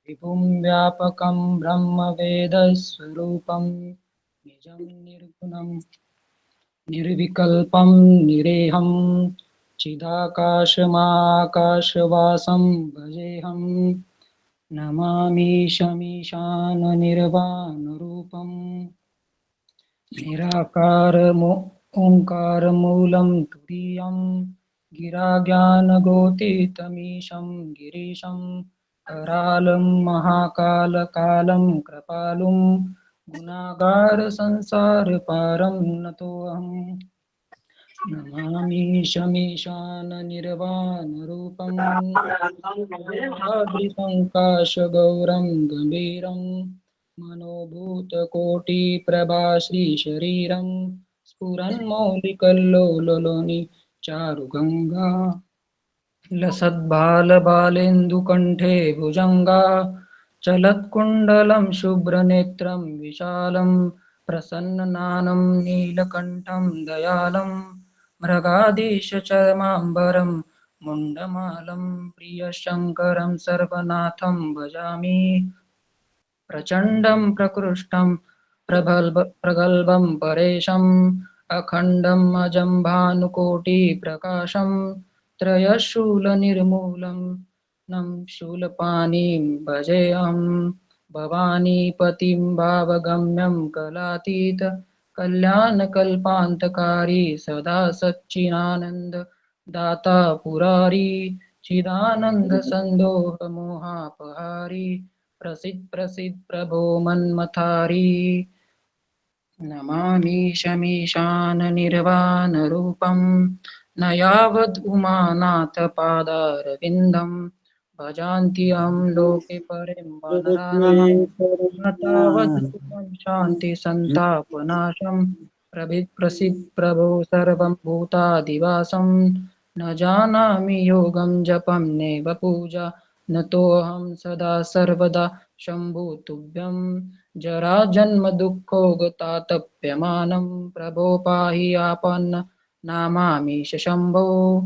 [SPEAKER 2] विभुं व्यापकं ब्रह्मवेदस्वरूपं, निजं निर्गुणं निर्विकल्पं निरेहं, चिदाकाशमाकाशवासं भजेऽहं। नमामि शमीशान निर्वाणरूपं, ओङ्कारमूलं तुरीयं, गिराज्ञानगोतीतमीशं गिरीशं, करालं महाकालकालं कृपालुं, गुणागारसंसारपारं नतोऽहम्। नमामि शमीशान निर्वाणरूपं, वेङ्कटाद्रिसङ्काशगौरं गम्भीरं, मनोभूतकोटिप्रभाश्रीशरीरं, स्फुरन्मौलिकल्लोललोनि चारुगङ्गा, लसद्बालबालेन्दुकण्ठे भुजङ्गा, चलत्कुण्डलं शुभ्रनेत्रं विशालं, प्रसन्ननानं नीलकण्ठं दयालं, मृगाधीशचर्माम्बरं मुण्डमालं, प्रियशङ्करं सर्वनाथं भजामि। प्रचण्डं प्रकृष्टं प्रगल्भं परेशम्, अखण्डम् अजं भानुकोटिप्रकाशं, त्रयशूलनिर्मूलं नं शूलपाणिं भजेऽहं। भवानीपतिं भावगम्यं कलातीत, कल्याणकल्पान्तकारी सदा सच्चिदानन्द दाता पुरारी, चिदानन्दसन्दोहमोहापहारी, प्रसीद प्रभो मन्मथारी। नमामि शमीशान निर्वाणरूपं, न यावद् उमानाथपादारविन्दं, भजान्ति अहं लोके परें वानराणां, न तावद् सुखं शान्ति सन्तापनाशं, प्रसिद्ध प्रभो सर्वं भूतादिवासं न जानामि योगं जपं नैव पूजा न तोऽहं सदा सर्वदा शम्भो तुभ्यं जरा जन्म दुःखोगतातप्यमानं प्रभो पाहि आपन्न नामामि शम्भो।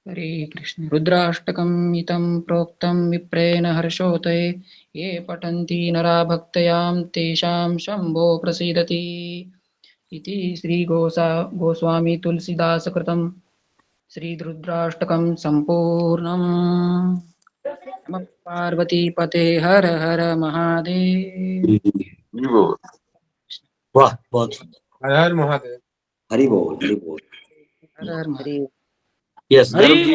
[SPEAKER 2] हरे कृष्ण। रुद्राष्टकम् इतं प्रोक्तं विप्रेण हर्षोदये ये पठन्ति नरा भक्त्यां तेषां शम्भो प्रसीदति इति श्री गोस्वामी तुलसीदास कृतं श्रीरुद्राष्टकं सम्पूर्णम्। नमः पार्वती पते हर हर महादेव।
[SPEAKER 1] वाह, बहुत सुंदर।
[SPEAKER 8] हर हर महादेव।
[SPEAKER 1] हरि बोल, हरि बोल।
[SPEAKER 2] हर हर महादेव।
[SPEAKER 1] यस, गर्भ जी।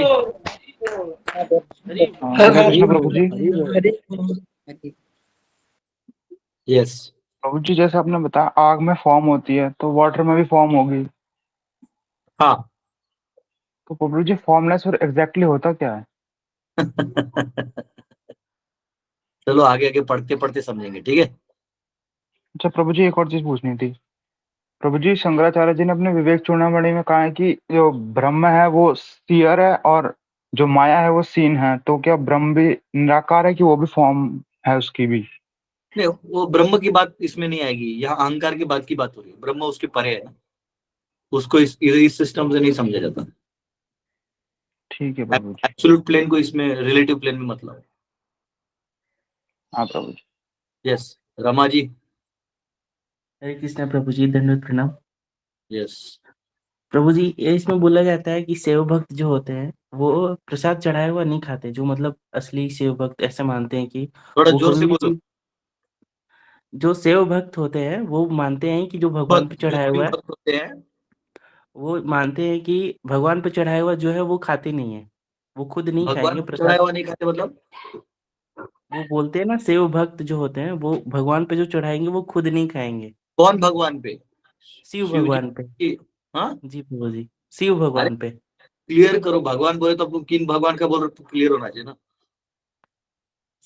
[SPEAKER 9] हरे कृष्ण प्रभु जी।
[SPEAKER 1] यस,
[SPEAKER 9] प्रभु जी जैसे आपने बताया आग में फॉर्म होती है तो वाटर में भी फॉर्म होगी,
[SPEAKER 1] हाँ।
[SPEAKER 9] तो प्रभु जी फॉर्मलेस और एग्जैक्टली होता क्या है?
[SPEAKER 1] चलो आगे आगे पढ़ते पढ़ते समझेंगे, ठीक है।
[SPEAKER 9] अच्छा प्रभु जी एक और चीज पूछनी थी। प्रभु जी शंकराचार्य जी ने अपने विवेक चूड़ामणि में कहा है कि जो ब्रह्म है वो सीयर है और जो माया है वो सीन है, तो क्या ब्रह्म भी निराकार है कि वो भी फॉर्म है उसकी भी?
[SPEAKER 1] नहीं, वो ब्रह्म की बात इसमें नहीं आएगी, यहाँ अहंकार की बात हो रही है। ब्रह्म उसके परे है ना, उसको इस सिस्टम से नहीं समझा जाता।
[SPEAKER 9] ठीक है प्रभु जी।
[SPEAKER 1] एब्सोल्यूट प्लेन को इसमें रिलेटिव प्लेन में मतलब।
[SPEAKER 9] हाँ प्रभु जी।
[SPEAKER 1] यस, रमा जी।
[SPEAKER 10] हरे कृष्णा प्रभु जी, दंडवत प्रणाम।
[SPEAKER 1] यस
[SPEAKER 10] प्रभु जी, ये इसमें बोला जाता है कि सेव भक्त जो होते हैं वो प्रसाद चढ़ाया हुआ नहीं खाते, जो मतलब असली सेव भक्त ऐसा मानते हैं कि
[SPEAKER 1] थोड़ा
[SPEAKER 10] वो
[SPEAKER 1] जोर से
[SPEAKER 10] कभी भी
[SPEAKER 1] बोलो।
[SPEAKER 10] चीज, जो सेव भक्त होते हैं वो मानते हैं कि जो भगवान पे
[SPEAKER 1] जो
[SPEAKER 10] चढ़ाया हुआ है,
[SPEAKER 1] भक्त होते हैं,
[SPEAKER 10] वो मानते हैं कि भगवान पे चढ़ाया हुआ जो है वो खाते नहीं है, वो खुद नहीं
[SPEAKER 1] भगवान
[SPEAKER 10] खाएंगे
[SPEAKER 1] को चढ़ाया
[SPEAKER 10] प्रसाद।
[SPEAKER 1] हुआ नहीं खाते मतलब?
[SPEAKER 10] वो बोलते हैं ना, सेव भक्त जो होते हैं वो भगवान पे जो चढ़ाएंगे वो खुद नहीं खाएंगे।
[SPEAKER 1] कौन भगवान पे?
[SPEAKER 10] शिव
[SPEAKER 1] शिव
[SPEAKER 10] भगवान पे।
[SPEAKER 1] जी। हाँ,
[SPEAKER 10] जी प्रभु जी, शिव
[SPEAKER 1] अरे
[SPEAKER 10] भगवान पे।
[SPEAKER 1] क्लियर करो, भगवान बोले तो आपको किन भगवान का बोल रहे हो, तो क्लियर होना चाहिए ना।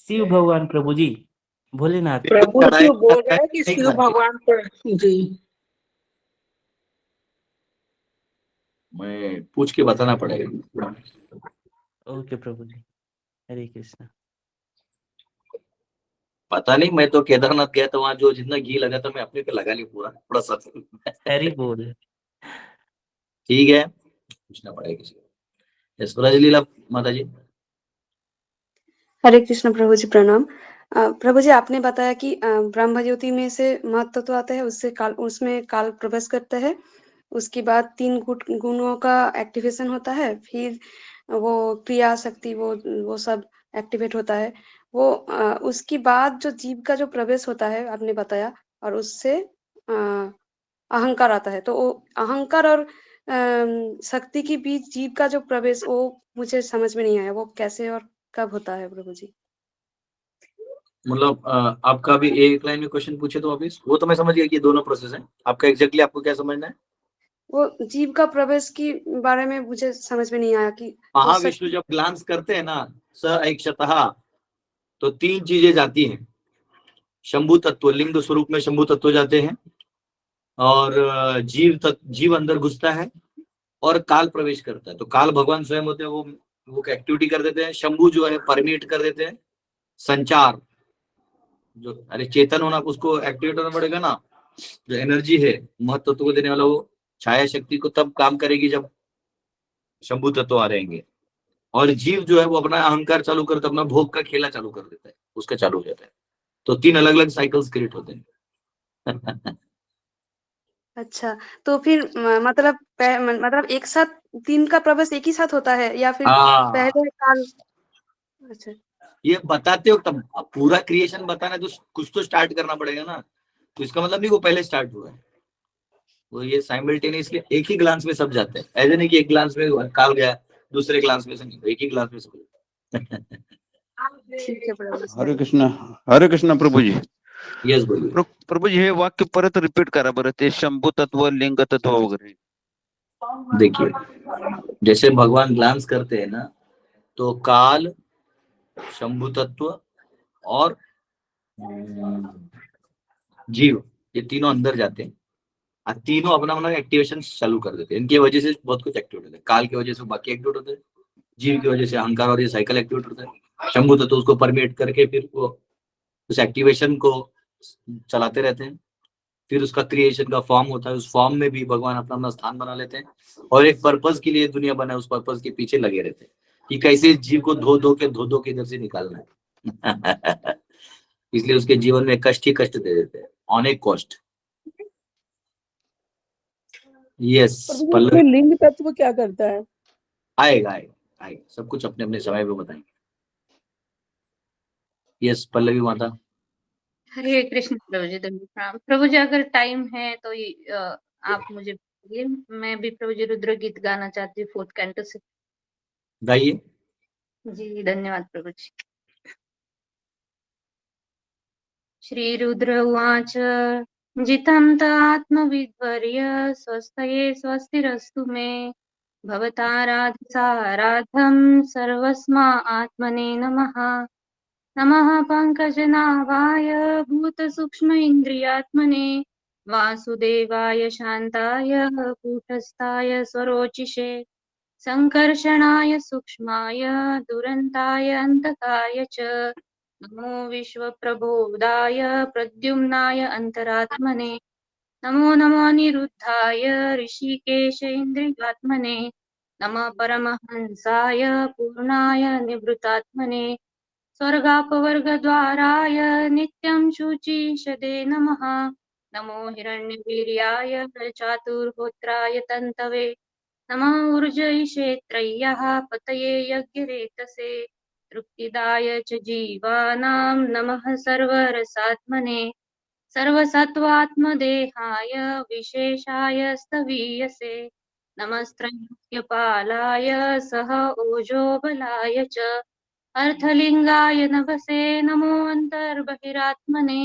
[SPEAKER 10] शिव भगवान प्रभु जी, भोलेनाथ।
[SPEAKER 3] प्रभु
[SPEAKER 1] चढ़ाए
[SPEAKER 3] जी बोल
[SPEAKER 1] खाते
[SPEAKER 3] रहे
[SPEAKER 1] हैं,
[SPEAKER 3] हैं कि
[SPEAKER 1] नहीं
[SPEAKER 3] शिव
[SPEAKER 1] खाते।
[SPEAKER 3] भगवान पर जी।
[SPEAKER 1] मैं पूछ के बताना पड़ेगा।
[SPEAKER 10] ओके प्रभु जी, हरे कृष्णा।
[SPEAKER 1] पता नहीं, मैं तो केदारनाथ गया था, वहां जो जितना घी लगा था मैं अपने पे लगा नहीं, पूरा थोड़ा सा।
[SPEAKER 10] हरि बोल।
[SPEAKER 1] ठीक है, पूछना पड़ेगा किसी को। यस, लीला माता जी।
[SPEAKER 11] हरे कृष्ण प्रभु जी, प्रणाम। प्रभु जी आपने बताया कि ब्रह्म ज्योति में से महत्व तो आता है, उसमें काल प्रवेश करता है, उसके बाद 3 गुणों का एक्टिवेशन होता है, फिर वो क्रिया शक्ति वो सब एक्टिवेट होता है। वो उसके बाद जो जीव का जो प्रवेश होता है आपने बताया, और उससे अहंकार आता है। तो वो अहंकार और शक्ति के बीच जीव का जो प्रवेश, वो मुझे समझ में नहीं आया, वो कैसे और कब होता है प्रभु जी?
[SPEAKER 1] मतलब आपका भी एक लाइन में क्वेश्चन पूछे तो वापिस, वो तो मैं समझ गया कि ये दोनों प्रोसेस है। आपका एग्जैक्टली आपको क्या समझना है?
[SPEAKER 11] वो जीव का प्रवेश की बारे में मुझे समझ में नहीं आया कि वो
[SPEAKER 1] महाविष्णु जब ग्लांस करते हैं ना, स ऐक्षतः, तो 3 चीजें जाती हैं। शंभु तत्व, लिंग स्वरूप में शंभु तत्व जाते हैं, और जीव अंदर घुसता है, और काल प्रवेश करता है। तो काल भगवान स्वयं होते हैं, वो एक्टिविटी कर देते हैं। शंभु जो है परमिट कर देते हैं संचार, जो अरे चेतन होना, उसको एक्टिवेट होना पड़ेगा ना। जो एनर्जी है महत्व तत्व को देने वाला, वो छाया शक्ति को तब काम करेगी जब शंभु तत्व आ रहेंगे। और जीव जो है वो अपना अहंकार चालू करता है, अपना भोग का खेला चालू कर देता है, उसका चालू हो जाता है। तो 3 अलग अलग साइकिल्स क्रिएट होते हैं।
[SPEAKER 11] अच्छा, तो फिर मतलब एक साथ 3 का प्रवेश एक ही साथ होता है या फिर पहले काल? अच्छा,
[SPEAKER 1] ये बताते हो तब, पूरा क्रिएशन बताना है तो कुछ तो स्टार्ट करना पड़ेगा ना। तो इसका मतलब नहीं वो पहले स्टार्ट हुआ है, वो ये साइमल्टेनियसली एक ही ग्लांस में सब जाते हैं। ऐसे नहीं कि एक ग्लांस में काल गया, दूसरे ग्लांस में से नहीं, एक ही ग्लांस में सब।
[SPEAKER 11] ठीक है प्रभु जी।
[SPEAKER 6] हरे कृष्णा प्रभु जी।
[SPEAKER 1] यस, बोलिए।
[SPEAKER 6] प्रभु जी हे वाक्य परत रिपीट करा बरं, ते शंभू तत्व, लिंग तत्व वगैरे।
[SPEAKER 1] देखिए, जैसे भगवान ग्लांस करते हैं ना, तो काल, शंभु तत्व और जीव, ये तीनों अंदर जाते हैं। तीनों अपना अपना एक्टिवेशन चालू कर देते हैं। इनकी वजह से बहुत कुछ एक्टिवेट होता है। काल की वजह से बाकी एक्टिवेट होते हैं, जीव की वजह से अहंकार और ये साइकिल एक्टिवेट होता है, शंभु तत्व उसको परमेट करके फिर वो उस एक्टिवेशन को चलाते रहते हैं। फिर उसका क्रिएशन का फॉर्म होता है, उस फॉर्म में भी भगवान अपना अपना स्थान बना लेते हैं और एक पर्पस के लिए दुनिया बना है, उस पर्पस के पीछे लगे रहते हैं कि कैसे जीव को धो धो के इधर से निकालना है। इसलिए उसके जीवन में कष्ट ही कष्ट दे देते हैं, ऑन ए कॉस्ट। यस
[SPEAKER 3] प्रभु
[SPEAKER 1] पल्लवी,
[SPEAKER 3] इसमें लिंग तत्व क्या करता है?
[SPEAKER 1] आएगा आएगा आएगा, सब कुछ अपने अपने समय पे बताएंगे। यस पल्लवी माता।
[SPEAKER 7] हरे कृष्ण प्रभु जी, धन्यवाद प्रणाम प्रभु जी। अगर टाइम है तो आप मुझे बोलिए, मैं भी प्रभु जी रुद्र गीत गाना चाहती हूँ 4th कैंटो से।
[SPEAKER 1] गाइए।
[SPEAKER 7] जी धन्यवाद प्रभु जी। श्री रुद्र उवाच जितं त आत्मविद्वर्य स्वस्थये स्वस्तिरस्तु मे भवताराधसाराधं सर्वस्मा आत्मने नमः। नमः पङ्कजनाभाय भूतसूक्ष्म इन्द्रियात्मने वासुदेवाय शान्ताय कूटस्थाय स्वरोचिषे संकर्षणाय सूक्ष्माय दुरन्ताय अन्तकाय च नमो विश्वप्रबोधाय प्रद्युम्नाय अन्तरात्मने नमो नमो अनिरुद्धाय ऋषिकेश इन्द्रियात्मने नमः परमहंसाय पूर्णाय निवृत्तात्मने स्वर्गापवर्गद्वाराय नित्यं शुचिषदे नमः। नमो हिरण्यवीर्याय चातुर्होत्राय तन्तवे नमः ऊर्जयिषेत्रय्यः पतये यज्ञरेतसे तृप्तिदाय च जीवानां नमः सर्वरसात्मने सर्वसत्त्वात्मदेहाय विशेषाय स्तवीयसे नमस्त्रैलोक्यपालाय सह ओजोबलाय च अर्थलिङ्गाय नभसे नमो अन्तर्बहिरात्मने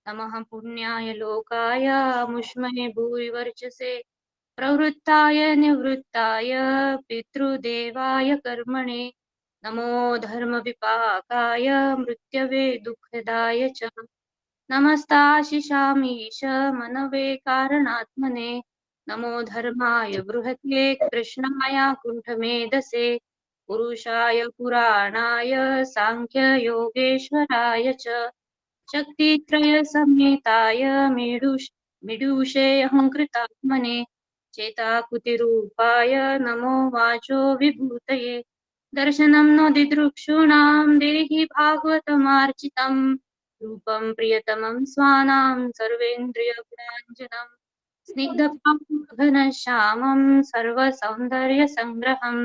[SPEAKER 7] नमः पुण्याय लोकाय मुष्महे भूरिवर्चसे प्रवृत्ताय निवृत्ताय पितृदेवाय कर्मणे नमो धर्मविपाकाय मृत्यवे दुःखदाय च नमस्ताशिषामीश मनवे कारणात्मने नमो धर्माय बृहते कृष्णाय कुण्ठमेधसे पुरुषाय पुराणाय साङ्ख्ययोगेश्वराय च शक्तित्रयसमेताय मीडुषे अहङ्कृतात्मने चेताकुतिरूपाय नमो वाचो विभूतये दर्शनं नो दिदृक्षूणां देहि भागवतमार्चितम् रूपं प्रियतमं स्वानां सर्वेन्द्रियगुणाञ्जनं स्निग्धपावघनश्यामं सर्वसौन्दर्यसङ्ग्रहं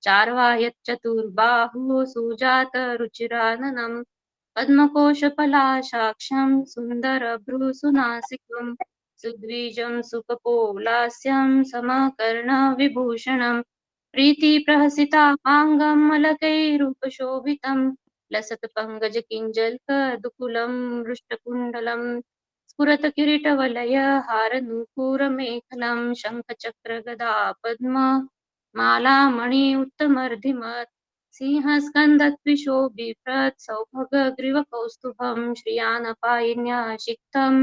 [SPEAKER 7] चार्वायच्चतुर्बाहुः सुजातरुचिराननं पद्मकोशपलाशाक्षं सुन्दरभ्रूसुनासिकं सुद्विजं सुकपोलास्यं समकर्णविभूषणं प्रीतिप्रहसिताङ्गं मलकैरूपशोभितं लसत्पङ्कजकिञ्जल्कदुकुलं हृष्टकुण्डलं स्फुरतकिरीटवलय हारनूपुरमेखलं शङ्खचक्रगदा पद्म मालामणि उत्तमर्धिमत् सिंहस्कन्दद्विशोभिभृत् सौभगग्रीवकौस्तुभं श्रियानपायिन्याशिक्तं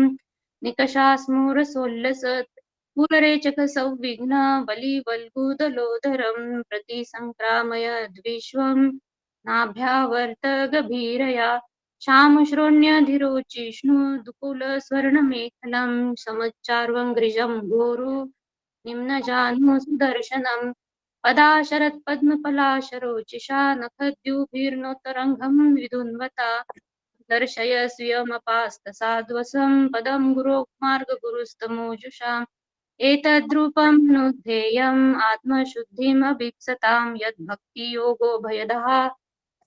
[SPEAKER 7] निकषास्मुरसोल्लसत् पुररेचकसौविघ्न बलिवल्गुदलोदरं प्रतिसङ्क्रामयद्विश्वं नाभ्यावर्त गभीरया श्यामश्रोण्यधिरोचिष्णु दुकुलस्वर्णमेखलं समच्चार्वङ्घ्रिजं गोरु निम्नजानु सुदर्शनम् पदाशरत्पद्मपलाशरोचिषा नखद्युभिर्नोत्तरङ्गं विधुन्वता दर्शय स्वीयमपास्तसाद्वसं पदं गुरोमार्गगुरुस्तमोजुषाम् एतद्रूपं नुद्धेयम् आत्मशुद्धिमभीप्सतां यद्भक्तियोगो भयदः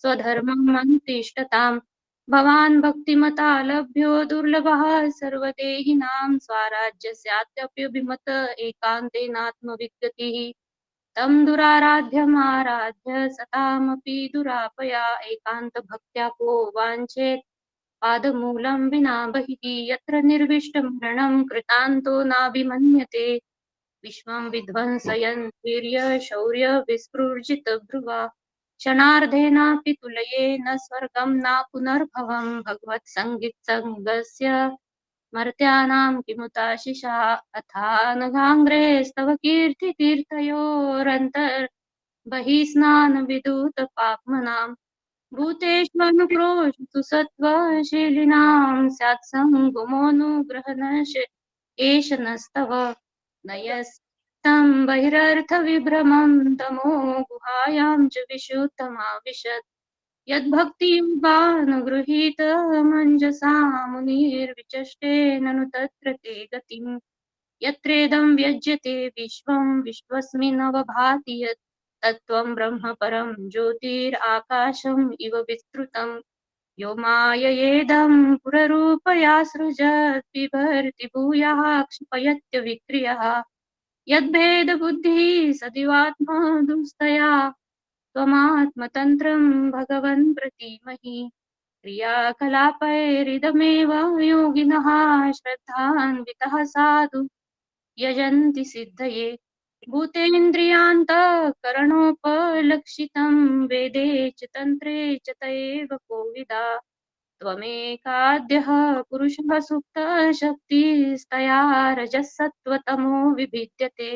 [SPEAKER 7] स्वधर्मम् अनुतिष्ठताम् भवान् भक्तिमता लभ्यो दुर्लभः सर्वदेहिनां स्वाराज्यस्यात्यप्यभिमत एकान्तेनात्मविद्गतिः तं दुराराध्यमाराध्य सतामपि दुरापया एकान्तभक्त्या को वाञ्छेत् पादमूलं विना बहिः यत्र निर्विष्टमरणं कृतान्तो नाभिमन्यते विश्वं विध्वंसयन् वीर्य शौर्य विस्फुर्जितभ्रुवा क्षणार्धेनापि तुलये न स्वर्गं न पुनर्भवं भगवत्सङ्गीतसङ्गस्य मर्त्यानां किमुताशिषा अथा नघाङ्ग्रेस्तव कीर्तितीर्थयोरन्तर् बहिः स्नानविदूत पाप्मनां भूतेष्वनुक्रोशतु सत्त्वशीलिनां स्यात् सङ्गमोऽनुग्रहणश एष नस्तव नयस्तं बहिरर्थविभ्रमं तमो गुहायां च विशुद्धमाविशत् यद्भक्तियुगानुगृहीत मञ्जसा मुनिर्विचष्टे ननु तत्र ते गतिम् यत्रेदं व्यज्यते विश्वं विश्वस्मिन्नवभाति यत् तत्त्वं ब्रह्म परं ज्योतिराकाशम् इव विस्तृतम् यो माययेदं पुररूपया सृजत् बिभर्ति भूयः क्षिपयत्य विक्रियः यद्भेदबुद्धिः सदिवात्मदुस्तया त्वमात्मतन्त्रं भगवन् प्रतीमहि क्रियाकलापैरिदमेव योगिनः श्रद्धान्वितः साधु यजन्ति सिद्धये भूतेन्द्रियान्तःकरणोपलक्षितं वेदे च तन्त्रे च तयेव कोविदा त्वमेकाद्यः पुरुषः सुप्तशक्तिस्तया रजः सत्त्वतमो विभिद्यते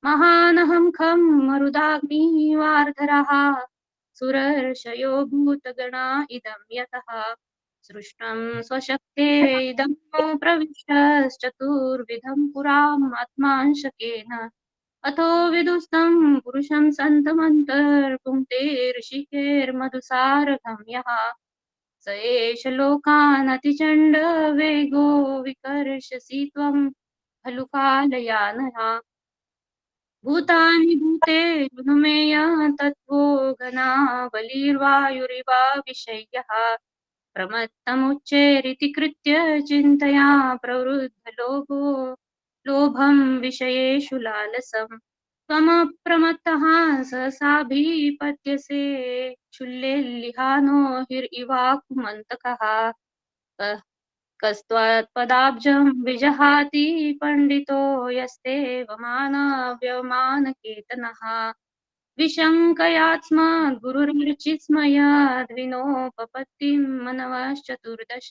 [SPEAKER 7] महानहं खं मरुदाग्निवार्धरः सुरर्षयो भूतगणा इदं यतः सृष्टं स्वशक्ते इदं प्रविष्टश्चतुर्विधं पुरामात्मांशकेन अथो विदुस्तं पुरुषं सन्तमन्तर्पुङ्क्ते ऋषिकेर्मधुसारथं यः स एष लोकान् अतिचण्डवेगो विकर्षसि त्वं खलु कालयानः भूतानि भूतेरुनुमेय तत्त्वो घनावलिर्वायुरिवाविशय्यः प्रमत्तमुच्चेरिति कृत्य चिन्तया प्रवृद्धलोभो लोभं विषयेषु लालसम् त्वमप्रमत्तः सहसाभिपत्यसे क्षुल्लेल्लिहानो हिरिवाकुमन्तकः कस्त्वत्पदाब्जं विजहाति पण्डितो यस्तेवमानव्यमानकेतनः विशङ्कयात्स्मात् गुरुर्चित्स्मयाद्विनोपपत्तिं मनवश्चतुर्दश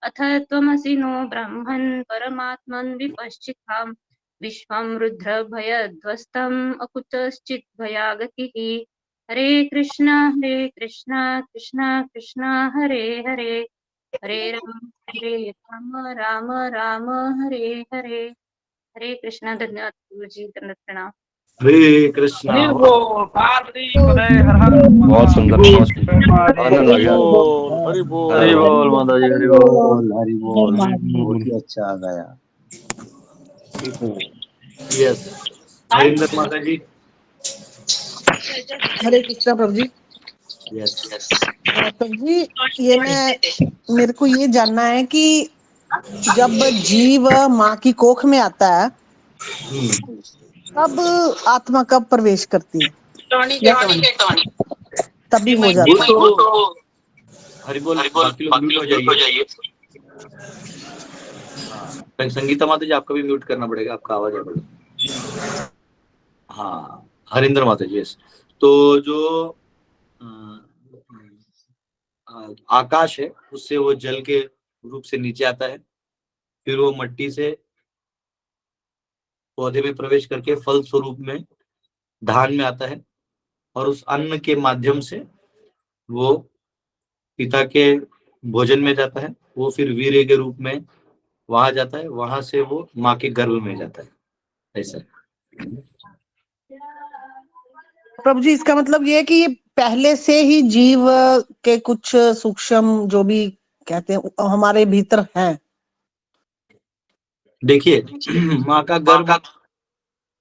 [SPEAKER 7] अथ त्वमसि नो ब्रह्मन् परमात्मन् विपश्चिताम् विश्वं रुद्रभयध्वस्तम् अकुतश्चित् भयागतिः हरे कृष्ण कृष्ण कृष्ण हरे हरे हरे राम राम राम हरे हरे हरे कृष्ण। धन्यवाद गुरुजी, दंडवत प्रणाम।
[SPEAKER 1] हरे कृष्णा।
[SPEAKER 4] बहुत सुंदर, बहुत सुंदर, आनंद आ गया।
[SPEAKER 5] हरि बोल
[SPEAKER 4] हरि बोल माता जी, हरि बोल।
[SPEAKER 6] हरि बोल, बहुत ही अच्छा आ गया।
[SPEAKER 1] यस, हरिंदर माता जी।
[SPEAKER 8] हरे कृष्णा प्रभु जी।
[SPEAKER 1] यस
[SPEAKER 8] प्रभु जी, मेरे को ये जानना है कि जब जीव माँ की कोख में आता है तब आत्मा कब प्रवेश करती है? तभी हो जाता है।
[SPEAKER 1] हरि बोल, बाकी लोग म्यूट हो जाइए। संगीता माता जी, आपका भी म्यूट करना पड़ेगा, आपका आवाज आ पड़ेगा। हाँ, हरिंदर माता जी। यस, तो जो आकाश है उससे वो जल के रूप से नीचे आता है, फिर वो मट्टी से पौधे में प्रवेश करके फल स्वरूप में धान में आता है, और उस अन्न के माध्यम से वो पिता के भोजन में जाता है, वो फिर वीर्य के रूप में वहां जाता है, वहां से वो माँ के गर्भ में जाता है। ऐसा
[SPEAKER 8] प्रभु जी, इसका मतलब ये है कि ये पहले से ही जीव के कुछ सूक्ष्म जो भी कहते हैं हमारे भीतर हैं।
[SPEAKER 1] देखिए, माँ का गर्भ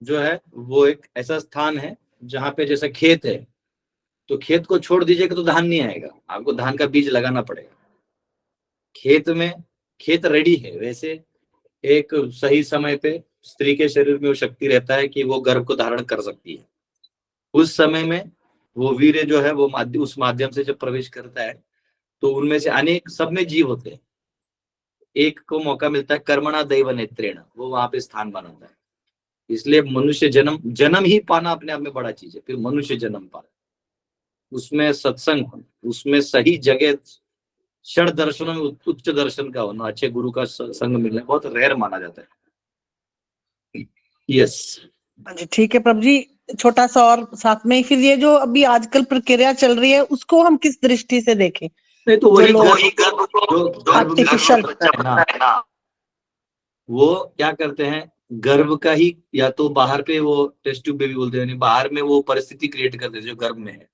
[SPEAKER 1] जो है वो एक ऐसा स्थान है जहाँ पे जैसे खेत है, तो खेत को छोड़ दीजिएगा तो धान नहीं आएगा, आपको धान का बीज लगाना पड़ेगा। खेत रेडी है, वैसे एक सही समय पे स्त्री के शरीर में वो शक्ति रहता है कि वो गर्भ को धारण कर सकती है। उस समय में वो वीर्य जो है वो उस माध्यम से जब प्रवेश करता है तो उनमें से अनेक, सब में जीव होते हैं, एक को मौका मिलता है कर्मणा दैव नेत्रेण, वो वहां पे स्थान बनाता है। इसलिए मनुष्य जन्म ही पाना अपने आप में बड़ा चीज है, फिर मनुष्य जन्म पाना, उसमें सत्संग, उसमें सही जगह षड दर्शनों में उच्च दर्शन का होना, अच्छे गुरु का संग मिलना बहुत रेयर माना जाता है। यस
[SPEAKER 8] हाँ जी, ठीक है प्रभु जी। छोटा सा और साथ में फिर ये जो अभी आजकल प्रक्रिया चल रही है उसको हम किस दृष्टि से देखें?
[SPEAKER 1] नहीं तो वही
[SPEAKER 8] आर्टिफिशियल
[SPEAKER 1] ना, वो क्या करते हैं, गर्भ का ही या तो बाहर पे वो टेस्ट ट्यूब बेबी बोलते हैं, बाहर में वो परिस्थिति क्रिएट करते हैं जो गर्भ में है,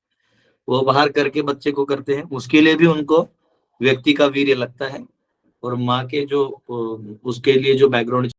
[SPEAKER 1] वो बाहर करके बच्चे को करते हैं। उसके लिए भी उनको व्यक्ति का वीर्य लगता है, और माँ के जो उसके लिए जो बैकग्राउंड